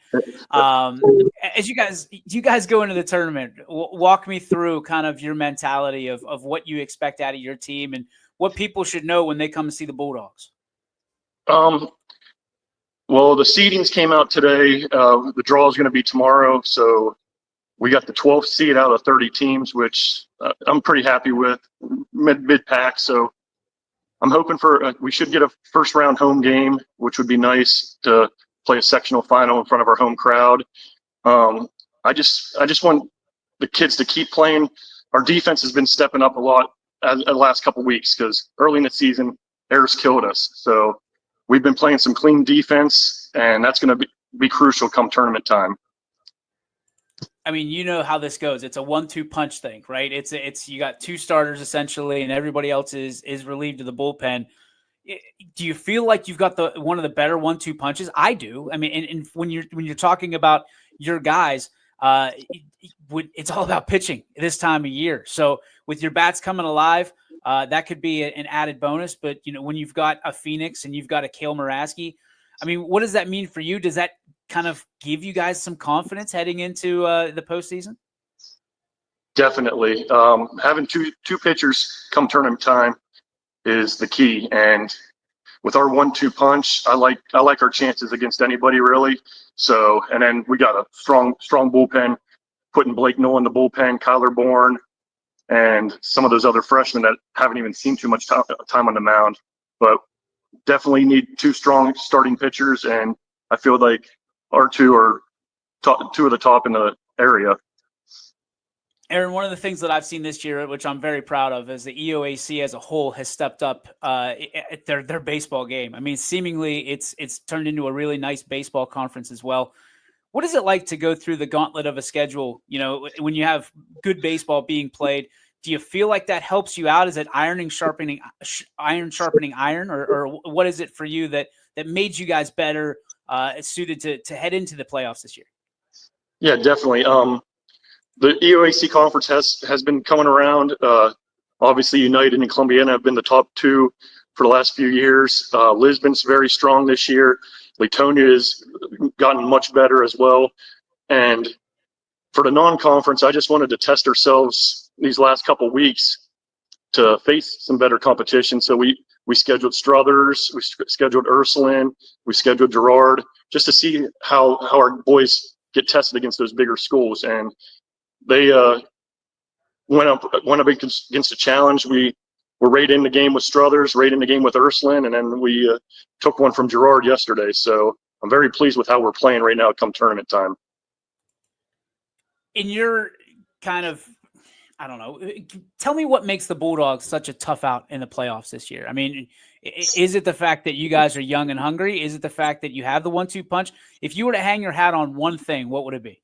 [SPEAKER 3] As you guys go into the tournament, walk me through kind of your mentality of what you expect out of your team and what people should know when they come to see the Bulldogs.
[SPEAKER 6] Well, the seedings came out today. The draw is going to be tomorrow. So we got the 12th seed out of 30 teams, which I'm pretty happy with, mid-pack. So I'm hoping we should get a first round home game, which would be nice to play a sectional final in front of our home crowd. I just want the kids to keep playing. Our defense has been stepping up a lot the last couple of weeks because early in the season, errors killed us. So we've been playing some clean defense, and that's going to be crucial come tournament time.
[SPEAKER 3] I mean, you know how this goes. It's a 1-2 punch thing, right? It's you got two starters essentially, and everybody else is relieved of the bullpen. Do you feel like you've got one of the better 1-2 punches? I do. I mean, and when you're talking about your guys, it's all about pitching this time of year. So with your bats coming alive, that could be an added bonus. But when you've got a Phoenix and you've got a Cale Muraski, I mean, what does that mean for you? Does that kind of give you guys some confidence heading into the postseason?
[SPEAKER 6] Definitely. Having two pitchers come tournament time is the key. And with our 1-2 punch, I like our chances against anybody really. So, and then we got a strong bullpen, putting Blake Noll in the bullpen, Kyler Bourne, and some of those other freshmen that haven't even seen too much time on the mound. But definitely need two strong starting pitchers, and I feel like our two are two of the top in the area.
[SPEAKER 3] Aaron, one of the things that I've seen this year, which I'm very proud of, is the EOAC as a whole has stepped up at their baseball game. I mean, seemingly it's turned into a really nice baseball conference as well. What is it like to go through the gauntlet of a schedule? When you have good baseball being played, do you feel like that helps you out? Is it iron sharpening iron, or what is it for you that made you guys better suited to head into the playoffs this year?
[SPEAKER 6] Yeah, definitely. The EOAC conference has been coming around. Obviously, United and Columbiana have been the top two for the last few years. Lisbon's very strong this year. Latonia has gotten much better as well. And for the non-conference, I just wanted to test ourselves these last couple of weeks to face some better competition. So we scheduled Struthers, we scheduled Ursuline, we scheduled Girard, just to see how our boys get tested against those bigger schools. And they went up against a challenge. We were right in the game with Struthers, right in the game with Ursuline, and then we took one from Girard yesterday. So I'm very pleased with how we're playing right now come tournament time.
[SPEAKER 3] In your kind of, I don't know, tell me what makes the Bulldogs such a tough out in the playoffs this year. I mean, is it the fact that you guys are young and hungry? Is it the fact that you have the 1-2 punch? If you were to hang your hat on one thing, what would it be?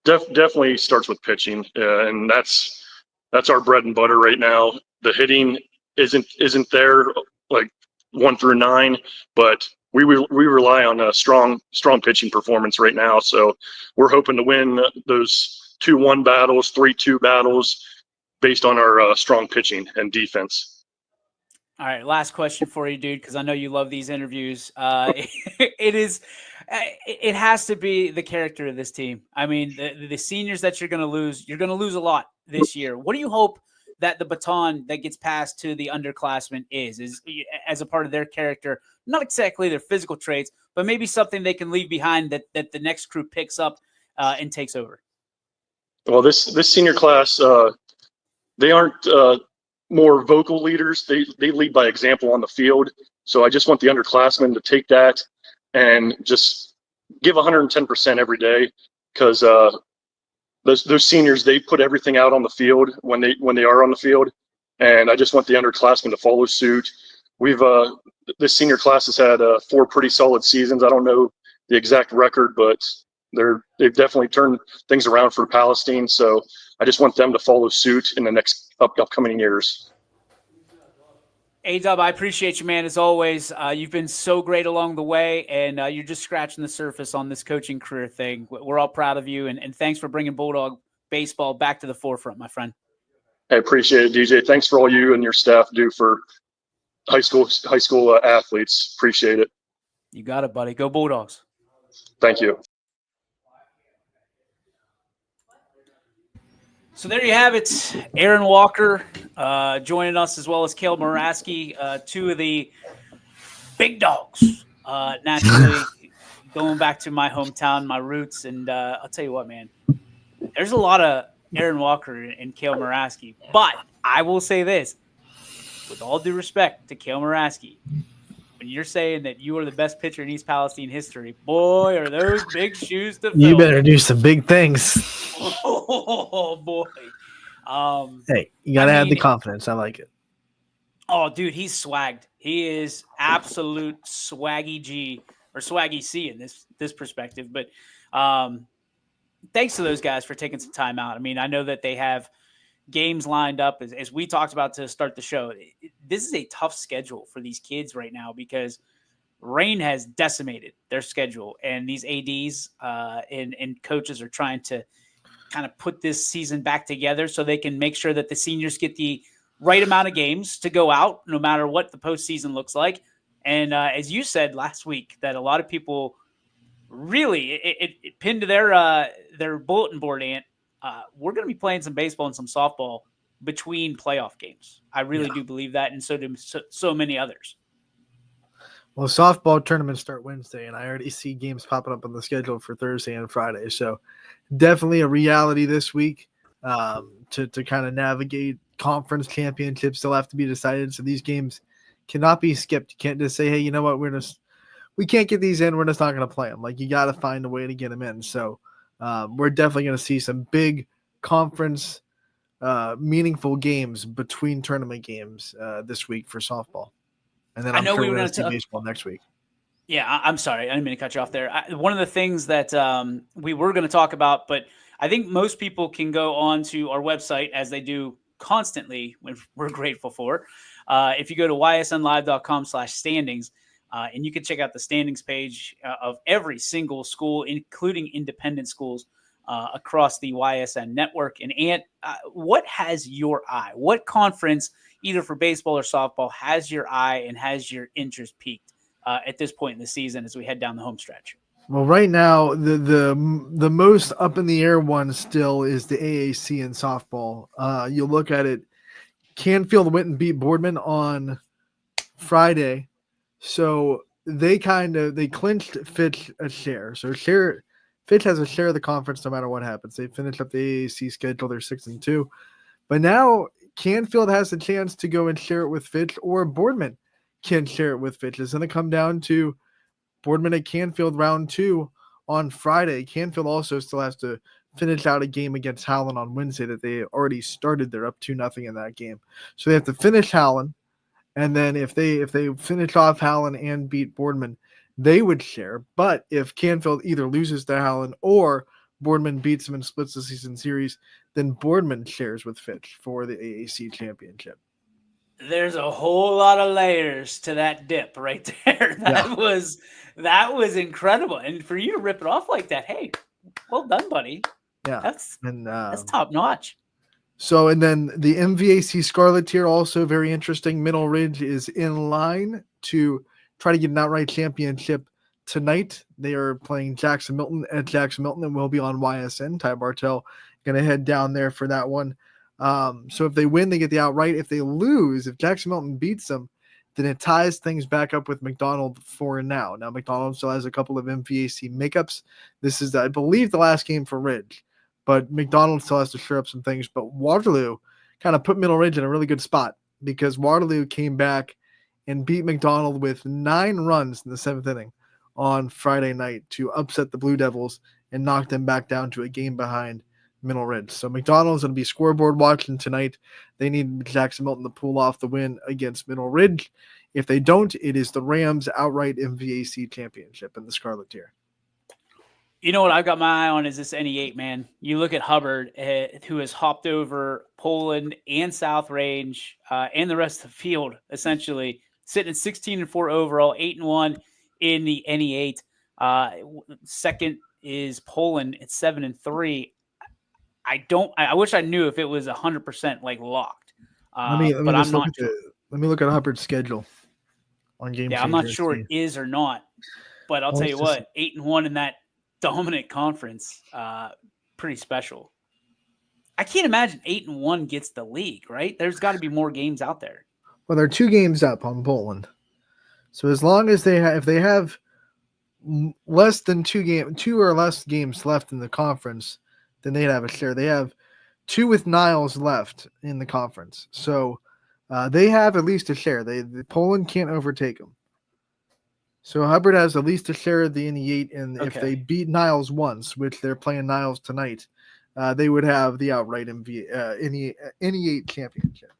[SPEAKER 6] Definitely starts with pitching, and that's our bread and butter right now. The hitting isn't there like 1 through 9, but we rely on a strong pitching performance right now. So we're hoping to win those 2-1 battles, 3-2 battles based on our strong pitching and defense. All
[SPEAKER 3] right, last question for you, dude, because I know you love these interviews. It is, It has to be the character of this team. I mean, the seniors that you're going to lose a lot this year. What do you hope that the baton that gets passed to the underclassmen is as a part of their character, not exactly their physical traits, but maybe something they can leave behind that the next crew picks up and takes over?
[SPEAKER 6] Well, this senior class, they aren't more vocal leaders. They lead by example on the field. So I just want the underclassmen to take that and just give 110% every day, because those seniors, they put everything out on the field when they are on the field, and I just want the underclassmen to follow suit. We've this senior class has had 4 pretty solid seasons. I don't know the exact record, but they've definitely turned things around for Palestine. So I just want them to follow suit in the next upcoming years.
[SPEAKER 3] A-Dub, I appreciate you, man, as always. You've been so great along the way, and you're just scratching the surface on this coaching career thing. We're all proud of you, and thanks for bringing Bulldog baseball back to the forefront, my friend.
[SPEAKER 6] I appreciate it, DJ. Thanks for all you and your staff do for high school athletes. Appreciate it.
[SPEAKER 3] You got it, buddy. Go Bulldogs.
[SPEAKER 6] Thank you.
[SPEAKER 3] So there you have it. Aaron Walker joining us, as well as Cale Moraski, 2 of the big dogs. Naturally, going back to my hometown, my roots. And I'll tell you what, man, there's a lot of Aaron Walker and Cale Moraski. But I will say this, with all due respect to Cale Moraski, when you're saying that you are the best pitcher in East Palestine history, boy, are those big shoes to fill.
[SPEAKER 4] You better do some big things.
[SPEAKER 3] Oh, boy.
[SPEAKER 4] Hey, you got to have the confidence. I like it.
[SPEAKER 3] Oh, dude, he's swagged. He is absolute swaggy G or swaggy C in this perspective. But thanks to those guys for taking some time out. I mean, I know that they have games lined up, as we talked about to start the show. This is a tough schedule for these kids right now because rain has decimated their schedule, and these ADs and coaches are trying to kind of put this season back together so they can make sure that the seniors get the right amount of games to go out no matter what the postseason looks like. And as you said last week, that a lot of people really it pinned to their bulletin board, Ant. We're going to be playing some baseball and some softball between playoff games. I really do believe that, and so do so many others.
[SPEAKER 4] Well, softball tournaments start Wednesday, and I already see games popping up on the schedule for Thursday and Friday. So definitely a reality this week to kind of navigate. Conference championships still have to be decided, so these games cannot be skipped. You can't just say, hey, you know what, we can't get these in, we're just not going to play them. Like, you got to find a way to get them in. So we're definitely going to see some big conference meaningful games between tournament games this week for softball. And then I'm sure we're going to see baseball next week.
[SPEAKER 3] Yeah, I'm sorry. I didn't mean to cut you off there. One of the things that we were going to talk about, but I think most people can go on to our website, as they do constantly, when we're grateful for. If you go to ysnlive.com/standings, and you can check out the standings page of every single school, including independent schools across the YSN network. And Ant, what has your eye? What conference, either for baseball or softball, has your eye and has your interest peaked at this point in the season as we head down the home stretch?
[SPEAKER 4] Well, right now, the most up in the air one still is the AAC in softball. You look at it, Canfield went and beat Boardman on Friday. So they clinched Fitch a share. So Fitch has a share of the conference no matter what happens. They finished up the AAC schedule. They're 6-2. But now Canfield has a chance to go and share it with Fitch, or Boardman can share it with Fitch. It's going to come down to Boardman at Canfield round 2 on Friday. Canfield also still has to finish out a game against Howland on Wednesday that they already started. They're up 2-0 in that game. So they have to finish Howland. And then if they finish off Howland and beat Boardman, they would share. But if Canfield either loses to Howland or Boardman beats them and splits the season series, then Boardman shares with Fitch for the AAC championship.
[SPEAKER 3] There's a whole lot of layers to that dip right there. That was incredible. And for you to rip it off like that, hey, well done, buddy.
[SPEAKER 4] Yeah.
[SPEAKER 3] That's top notch.
[SPEAKER 4] So, and then the MVAC Scarlet tier, also very interesting. Middle Ridge is in line to try to get an outright championship tonight they are playing Jackson Milton at Jackson Milton and will be on YSN. Ty Bartel going to head down there for that one. So if they win, they get the outright. If they lose, if Jackson Milton beats them, then it ties things back up with McDonald for now. Now, McDonald still has a couple of MVAC makeups. This is, I believe, the last game for Ridge, but McDonald still has to shore up some things. But Waterloo kind of put Middle Ridge in a really good spot because Waterloo came back and beat McDonald with 9 runs in the 7th inning on Friday night to upset the Blue Devils and knock them back down to a game behind Middle Ridge. So McDonald's going to be scoreboard watching tonight. They need Jackson Milton to pull off the win against Middle Ridge. If they don't, it is the Rams outright MVAC championship in the Scarlet tier.
[SPEAKER 3] You know what I've got my eye on is this NE8, man. You look at Hubbard, who has hopped over Poland and South Range and the rest of the field, essentially sitting at 16-4 overall, 8-1 in the NE8. Second is Poland at 7-3. I wish I knew if it was 100% like locked.
[SPEAKER 4] Let me
[SPEAKER 3] but I'm not sure.
[SPEAKER 4] Let me look at Hubbard's schedule on Game
[SPEAKER 3] Yeah, I'm not sure it is or not. But I'll tell you what, 8-1 in that dominant conference, pretty special. I can't imagine 8-1 gets the league, right? There's got to be more games out there.
[SPEAKER 4] Well, they're 2 games up on Poland. So as long as if they have less than 2 or less games left in the conference, then they'd have a share. They have 2 with Niles left in the conference. So they have at least a share. Poland can't overtake them. So Hubbard has at least a share of the NE8, and if they beat Niles once, which they're playing Niles tonight, they would have the outright NE8 championship.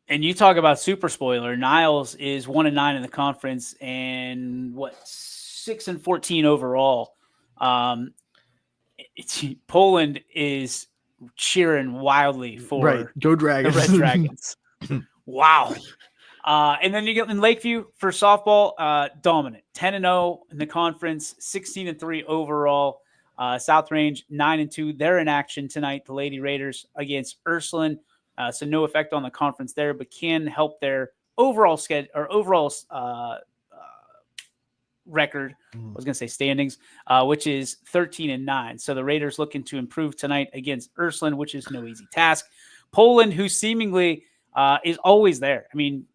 [SPEAKER 3] And you talk about super spoiler. Niles is 1-9 in the conference and 6-14 overall. Poland is cheering wildly for
[SPEAKER 4] Go Dragons.
[SPEAKER 3] The Red Dragons. Wow. And then you get in Lakeview for softball, dominant. 10-0 in the conference, 16-3 overall. South Range 9-2. They're in action tonight. The Lady Raiders against Ursuline. So no effect on the conference there, but can help their overall schedule or overall record. I was going to say standings, which is 13-9. So the Raiders looking to improve tonight against Ursuline, which is no easy task. Poland, who seemingly is always there. I mean,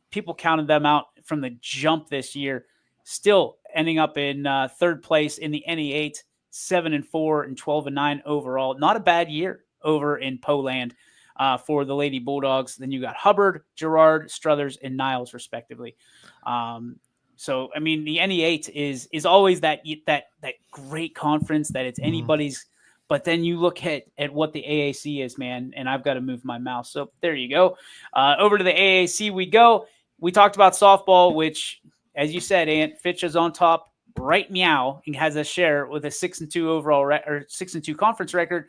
[SPEAKER 3] people counted them out from the jump this year, still ending up in 3rd place in the NE8, 7-4 and 12-9 overall. Not a bad year over in Poland for the Lady Bulldogs. Then you got Hubbard, Girard, Struthers, and Niles, respectively. So, I mean, the NE8 is always that great conference that it's anybody's. But then you look at what the AAC is, man, and I've got to move my mouse. So there you go. Over to the AAC we go. We talked about softball, which, as you said, Ant, Fitch is on top right meow and has a share with a 6-2 overall or 6-2 conference record,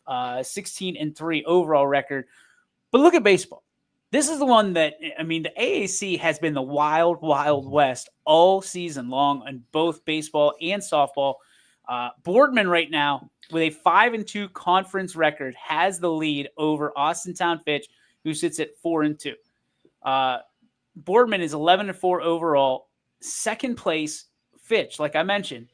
[SPEAKER 3] 16-3 overall record. But look at baseball. This is the one that, I mean, the AAC has been the wild, wild west all season long on both baseball and softball. Boardman right now with a 5-2 conference record has the lead over Austintown Fitch, who sits at 4-2. Boardman is 11-4 overall. Second place, Fitch, like I mentioned,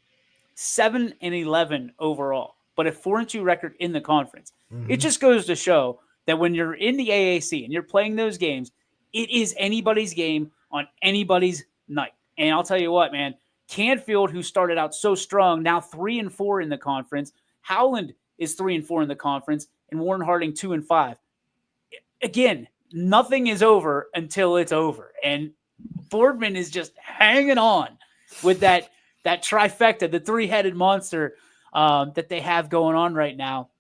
[SPEAKER 3] 7-11 overall, but a 4-2 record in the conference. It just goes to show that when you're in the AAC and you're playing those games, it is anybody's game on anybody's night. And I'll tell you what, man, Canfield, who started out so strong, now 3-4 in the conference. Howland is 3-4 in the conference, and Warren Harding 2-5. Again, nothing is over until it's over. And Boardman is just hanging on with that trifecta, the 3-headed monster that they have going on right now.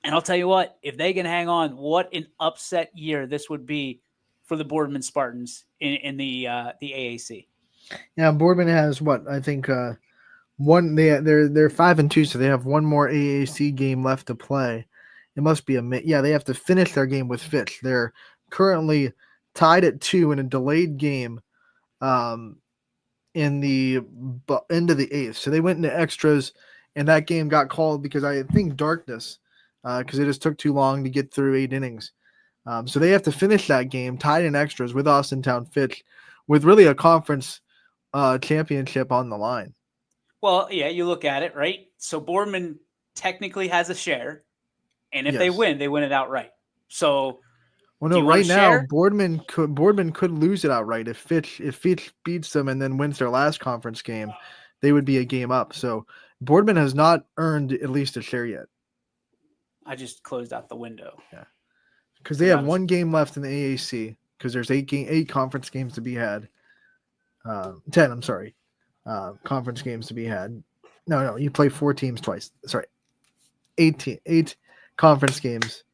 [SPEAKER 3] And I'll tell you what, if they can hang on, what an upset year this would be for the Boardman Spartans in the AAC.
[SPEAKER 4] Yeah, Boardman has what I think one. They're 5-2, so they have one more AAC game left to play. It must be they have to finish their game with Fitch. They're currently tied at 2 in a delayed game in the end of the 8th. So they went into extras, and that game got called because I think darkness. Because it just took too long to get through 8 innings. So they have to finish that game tied in extras with Austintown Fitch with really a conference championship on the line.
[SPEAKER 3] Well, yeah, you look at it, right? So Boardman technically has a share, and if they
[SPEAKER 4] Yes.
[SPEAKER 3] win, they win it outright. So
[SPEAKER 4] Well,
[SPEAKER 3] do
[SPEAKER 4] no,
[SPEAKER 3] you want
[SPEAKER 4] right
[SPEAKER 3] to
[SPEAKER 4] now
[SPEAKER 3] share?
[SPEAKER 4] Boardman could lose it outright if Fitch beats them and then wins their last conference game, they would be a game up. So Boardman has not earned at least a share yet
[SPEAKER 3] I just closed out the window.
[SPEAKER 4] because they
[SPEAKER 3] So that
[SPEAKER 4] have
[SPEAKER 3] was-
[SPEAKER 4] one game left in the AAC because there's eight conference games to be had. 10, I'm sorry, conference games to be had. No, you play 4 teams twice. Sorry, 8 conference games.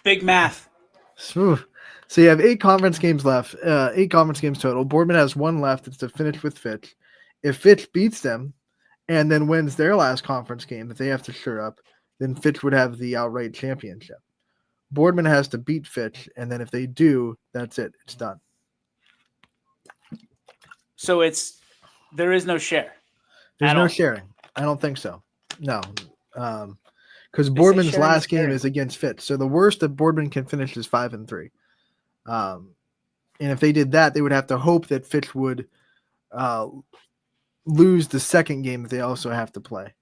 [SPEAKER 3] Big math.
[SPEAKER 4] Smooth. So you have 8 conference games left, 8 conference games total. Boardman has 1 left. It's to finish with Fitch. If Fitch beats them and then wins their last conference game that they have to sure up, then Fitch would have the outright championship. Boardman has to beat Fitch, and then if they do, that's it. It's done.
[SPEAKER 3] So there is no share.
[SPEAKER 4] There's
[SPEAKER 3] At
[SPEAKER 4] no
[SPEAKER 3] all.
[SPEAKER 4] sharing. I don't think so. No. Because
[SPEAKER 3] say
[SPEAKER 4] Boardman's
[SPEAKER 3] sharing
[SPEAKER 4] last
[SPEAKER 3] is
[SPEAKER 4] game
[SPEAKER 3] sharing.
[SPEAKER 4] is against Fitch. So the worst that Boardman can finish is 5-3. And if they did that, they would have to hope that Fitch would lose the second game that they also have to play.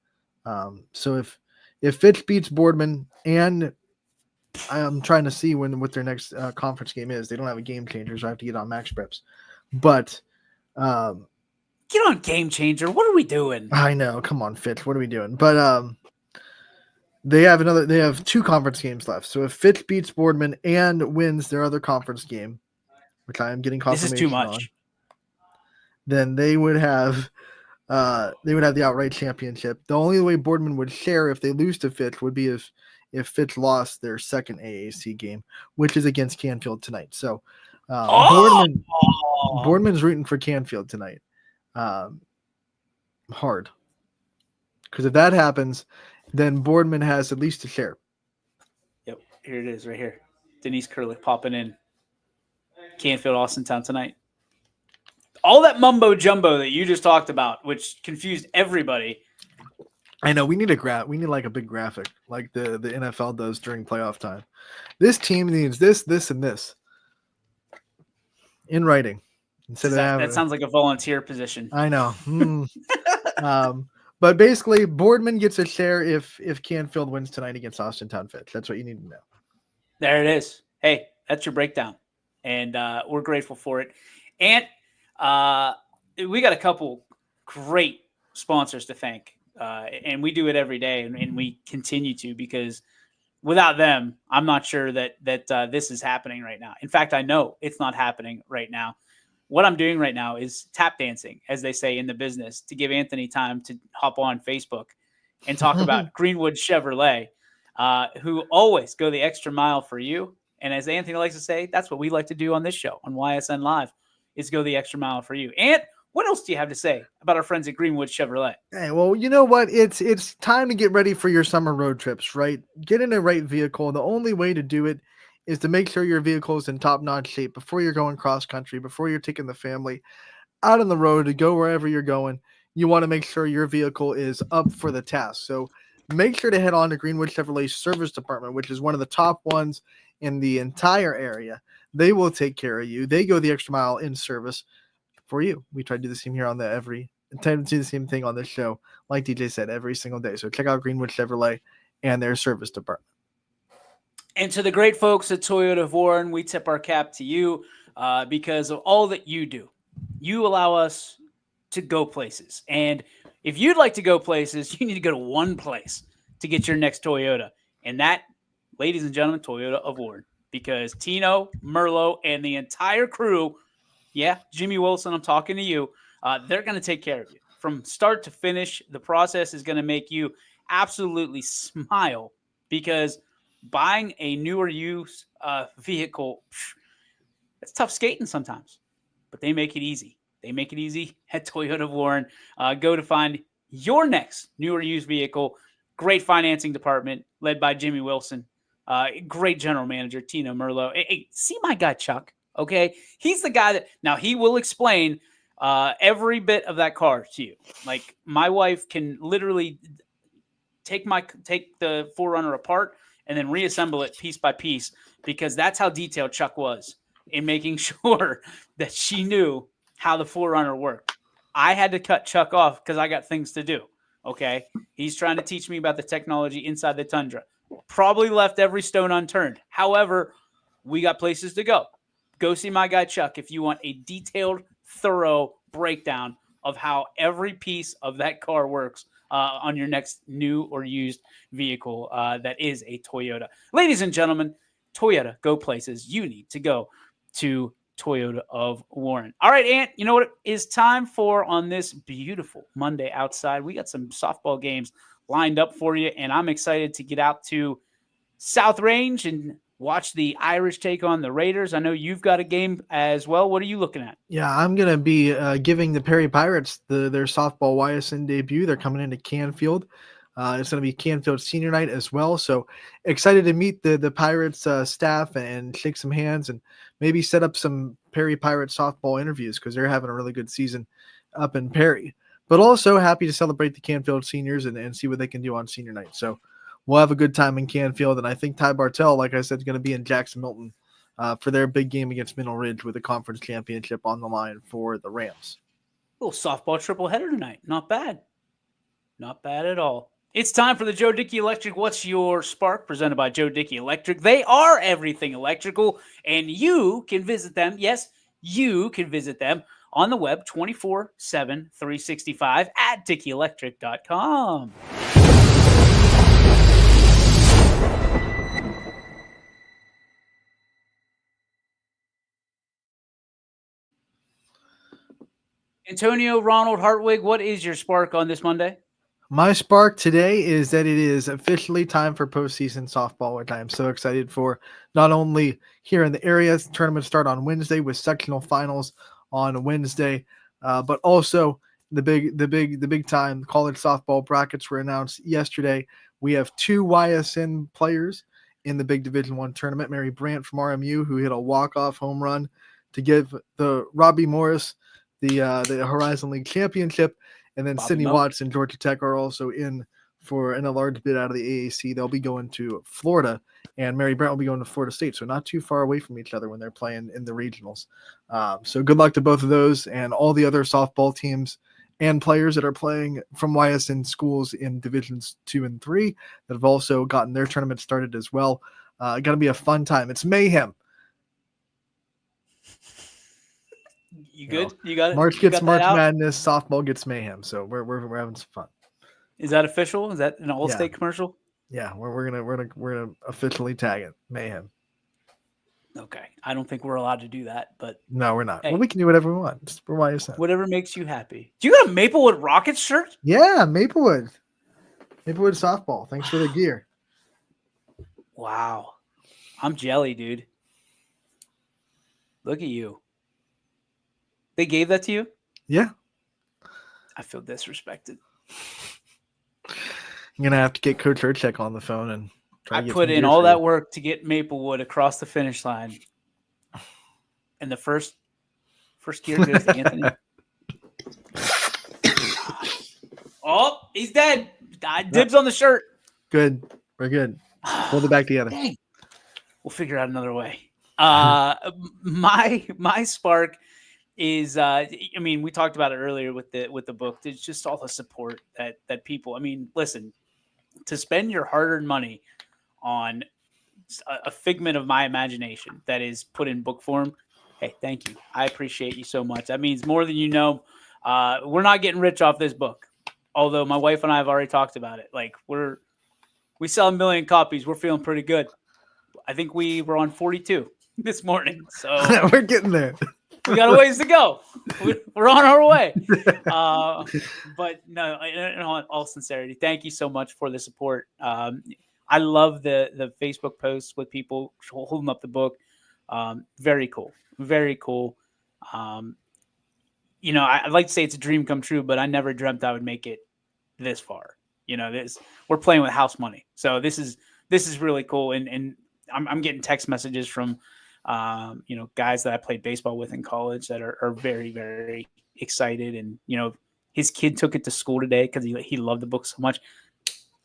[SPEAKER 4] So if Fitch beats Boardman, and I'm trying to see what their next conference game is. They don't have a game changer, so I have to get on Max Preps. But
[SPEAKER 3] Get on Game Changer. What are we doing?
[SPEAKER 4] I know. Come on, Fitch. What are we doing? But they have 2 conference games left. So if Fitch beats Boardman and wins their other conference game, which I am getting
[SPEAKER 3] This is
[SPEAKER 4] confirmation
[SPEAKER 3] too
[SPEAKER 4] on,
[SPEAKER 3] much.
[SPEAKER 4] then they would have the outright championship. The only way Boardman would share if they lose to Fitch would be if Fitch lost their second AAC game, which is against Canfield tonight. So Boardman's rooting for Canfield tonight. Hard. Because if that happens, then Boardman has at least a share.
[SPEAKER 3] Yep, here it is right here. Denise Curley popping in. Canfield, Austintown tonight. All that mumbo jumbo that you just talked about, which confused everybody.
[SPEAKER 4] I know we need we need like a big graphic like the NFL does during playoff time. This team needs this, and this in writing instead of
[SPEAKER 3] That sounds like a volunteer position.
[SPEAKER 4] I know. But basically, Boardman gets a share if Canfield wins tonight against Austintown Fitch. That's what you need to know.
[SPEAKER 3] There it is. Hey, that's your breakdown. And we're grateful for it. And we got a couple great sponsors to thank. And we do it every day, and we continue to, because without them, I'm not sure that this is happening right now. In fact, I know it's not happening right now. What I'm doing right now is tap dancing, as they say in the business, to give Anthony time to hop on Facebook and talk about Greenwood Chevrolet, who always go the extra mile for you. And as Anthony likes to say, that's what we like to do on this show on YSN Live, is go the extra mile for you. And what else do you have to say about our friends at Greenwood Chevrolet?
[SPEAKER 4] Hey, well, you know what? It's time to get ready for your summer road trips, right? Get in the right vehicle. The only way to do it is to make sure your vehicle is in top-notch shape before you're going cross-country, before you're taking the family out on the road to go wherever you're going. You want to make sure your vehicle is up for the task. So make sure to head on to Greenwood Chevrolet Service Department, which is one of the top ones in the entire area. They will take care of you. They go the extra mile in service for you. We try to do the same here on try to do the same thing on this show, like DJ said, every single day. So check out Greenwood Chevrolet and their service department.
[SPEAKER 3] And to the great folks at Toyota of Warren, we tip our cap to you because of all that you do. You allow us to go places. And if you'd like to go places, you need to go to one place to get your next Toyota. And that, ladies and gentlemen, Toyota of Warren. Because Tino, Merlot, and the entire crew, yeah, Jimmy Wilson, I'm talking to you, they're going to take care of you. From start to finish, the process is going to make you absolutely smile, because buying a newer used vehicle, it's tough skating sometimes, but they make it easy. They make it easy at Toyota of Warren. Go to find your next newer used vehicle. Great financing department led by Jimmy Wilson. Great general manager, Tino Merlot. Hey, see my guy, Chuck, okay? He's the guy that, now he will explain every bit of that car to you. Like, my wife can literally take the 4Runner apart and then reassemble it piece by piece, because that's how detailed Chuck was in making sure that she knew how the 4Runner worked. I had to cut Chuck off because I got things to do. Okay. He's trying to teach me about the technology inside the Tundra. Probably left every stone unturned. However, we got places to go. Go see my guy Chuck if you want a detailed, thorough breakdown of how every piece of that car works on your next new or used vehicle that is a Toyota. Ladies and gentlemen, Toyota, go places. You need to go to Toyota of Warren. All right, Ant, you know what it is time for on this beautiful Monday outside? We got some softball games lined up for you, and I'm excited to get out to South Range and watch the Irish take on the Raiders. I know you've got a game as well. What are you looking at?
[SPEAKER 4] Yeah, I'm going to be giving the Perry Pirates their softball YSN debut. They're coming into Canfield. It's going to be Canfield senior night as well. So excited to meet the Pirates staff and shake some hands and maybe set up some Perry Pirates softball interviews because they're having a really good season up in Perry. But also happy to celebrate the Canfield seniors and see what they can do on senior night. So we'll have a good time in Canfield. And I think Ty Bartell, like I said, is going to be in Jackson Milton for their big game against Mineral Ridge with the conference championship on the line for the Rams.
[SPEAKER 3] A little softball triple header tonight. Not bad. Not bad at all. It's time for the Joe Dickey Electric What's Your Spark, presented by Joe Dickey Electric. They are everything electrical, and you can visit them. Yes, you can visit them on the web 24/7, 365 at DickeyElectric.com. Antonio Ronald Hartwig, what is your spark on this Monday?
[SPEAKER 4] My spark today is that it is officially time for postseason softball, which I am so excited for. Not only here in the area, the tournament start on Wednesday with sectional finals on Wednesday, but also the big time college softball brackets were announced yesterday. We have 2 YSN players in the big Division I tournament. Mary Brandt from RMU, who hit a walk-off home run to give the Robbie Morris the Horizon League championship. And then Sydney Watts and Georgia Tech are also in for a large bid out of the AAC. They'll be going to Florida, and Mary Brandt will be going to Florida State. So not too far away from each other when they're playing in the regionals. So good luck to both of those and all the other softball teams and players that are playing from YSN schools in Divisions 2 and 3 that have also gotten their tournament started as well. Going to be a fun time. It's mayhem.
[SPEAKER 3] You good? You got it?
[SPEAKER 4] March gets March Madness, softball gets mayhem. So we're having some fun.
[SPEAKER 3] Is that official? Is that an Allstate commercial?
[SPEAKER 4] Yeah, we're gonna officially tag it mayhem.
[SPEAKER 3] Okay, I don't think we're allowed to do that, but
[SPEAKER 4] no, we're not.
[SPEAKER 3] Hey,
[SPEAKER 4] well, we can do whatever we want. We're YSN.
[SPEAKER 3] Whatever makes you happy. Do you got a Maplewood Rockets shirt?
[SPEAKER 4] Yeah, Maplewood softball. Thanks for the gear.
[SPEAKER 3] Wow, I'm jelly, dude. Look at you. They gave that to you?
[SPEAKER 4] Yeah.
[SPEAKER 3] I feel disrespected.
[SPEAKER 4] I'm going to have to get Coach Urchek on the phone and try to get
[SPEAKER 3] put in all that work to get Maplewood across the finish line. And the first gear goes to Anthony. Oh, he's dead. Dibs on the shirt.
[SPEAKER 4] Good. We're good. Hold it back together.
[SPEAKER 3] Dang. We'll figure out another way. My spark is we talked about it earlier with the book. It's just all the support that people, listen, to spend your hard-earned money on a figment of my imagination that is put in book form. Hey, thank you. I appreciate you so much. That means more than you know. We're not getting rich off this book. Although my wife and I have already talked about it. Like we sell 1 million copies. We're feeling pretty good. I think we were on 42 this morning. So
[SPEAKER 4] we're getting there.
[SPEAKER 3] We got a ways to go. We're on our way. But no, in all sincerity, thank you so much for the support. I love the Facebook posts with people holding up the book. Very cool. Very cool. I'd like to say it's a dream come true, but I never dreamt I would make it this far. We're playing with house money. So this is really cool. And I'm getting text messages from guys that I played baseball with in college that are very, very excited. And, his kid took it to school today because he loved the book so much.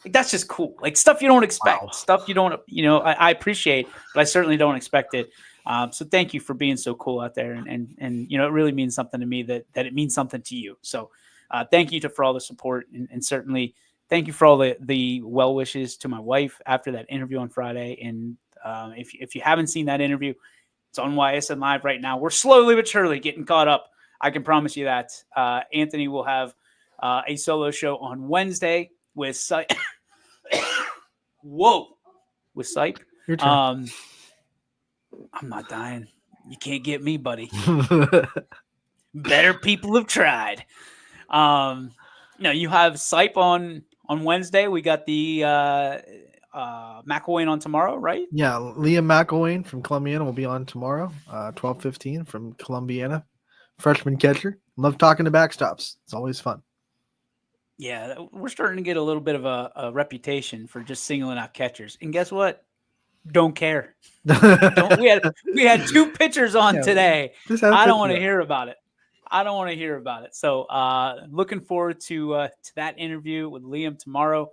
[SPEAKER 3] Like, that's just cool. Like stuff you don't expect, stuff you don't, I appreciate, but I certainly don't expect it. So thank you for being so cool out there. And it really means something to me that it means something to you. So thank you for all the support, and certainly thank you for all the well wishes to my wife after that interview on Friday. And if you haven't seen that interview, it's on YSN Live right now. We're slowly but surely getting caught up. I can promise you that. Anthony will have a solo show on Wednesday with Sipe. Whoa. With Sipe.
[SPEAKER 4] Your turn.
[SPEAKER 3] I'm not dying. You can't get me, buddy. Better people have tried. You have Sipe on Wednesday. We got the McElwain on tomorrow, right?
[SPEAKER 4] Yeah, Liam McElwain from Columbiana will be on tomorrow, 12:15 from Columbiana. Freshman catcher. Love talking to backstops. It's always fun.
[SPEAKER 3] Yeah, we're starting to get a little bit of a reputation for just singling out catchers. And guess what? Don't care. We had 2 pitchers on today. I don't want to hear about it. So looking forward to that interview with Liam tomorrow.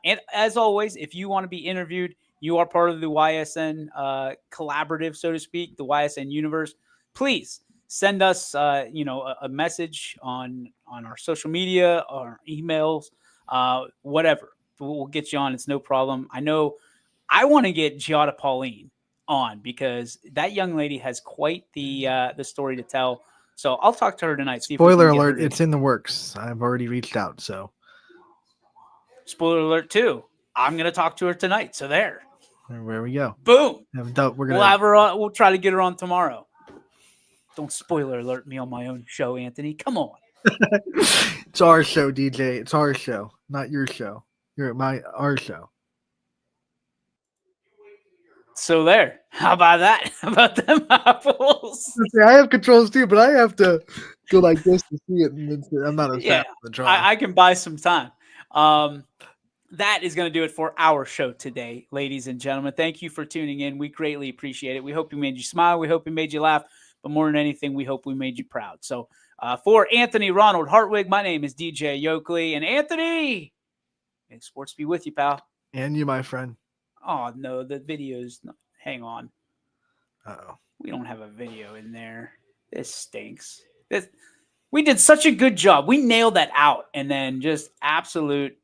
[SPEAKER 3] And as always, if you want to be interviewed, you are part of the YSN collaborative, so to speak, the YSN universe. Please send us, a message on our social media or emails, whatever. We'll get you on. It's no problem. I know I want to get Giada Pauline on because that young lady has quite the story to tell. So I'll talk to her tonight.
[SPEAKER 4] Spoiler alert, it's in the works. I've already reached out. So
[SPEAKER 3] spoiler alert too. I'm going to talk to her tonight. So there
[SPEAKER 4] we go.
[SPEAKER 3] Boom.
[SPEAKER 4] We'll
[SPEAKER 3] have her on. We'll try to get her on tomorrow. Don't spoiler alert me on my own show, Anthony. Come on.
[SPEAKER 4] It's our show, DJ. It's our show, not your show. Our show.
[SPEAKER 3] So there. How about that? How about them apples?
[SPEAKER 4] I have controls too, but I have to go like this to see it. And I'm not as fast as the draw.
[SPEAKER 3] I can buy some time. That is going to do it for our show today, ladies and gentlemen. Thank you for tuning in. We greatly appreciate it. We hope we made you smile. We hope we made you laugh. But more than anything, we hope we made you proud. So for Anthony Ronald Hartwig, my name is DJ Yoakley. And Anthony, may sports be with you, pal.
[SPEAKER 4] And you, my friend.
[SPEAKER 3] Oh, no, the video's not. Hang on.
[SPEAKER 4] Uh-oh.
[SPEAKER 3] We don't have a video in there. This stinks. We did such a good job. We nailed that out. And then just absolute.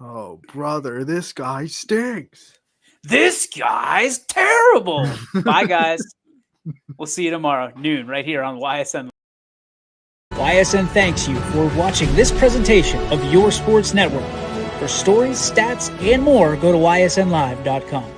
[SPEAKER 4] Oh, brother, this guy stinks.
[SPEAKER 3] This guy's terrible. Bye, guys. We'll see you tomorrow, noon, right here on YSN. YSN thanks you for watching this presentation of Your Sports Network. For stories, stats, and more, go to ysnlive.com.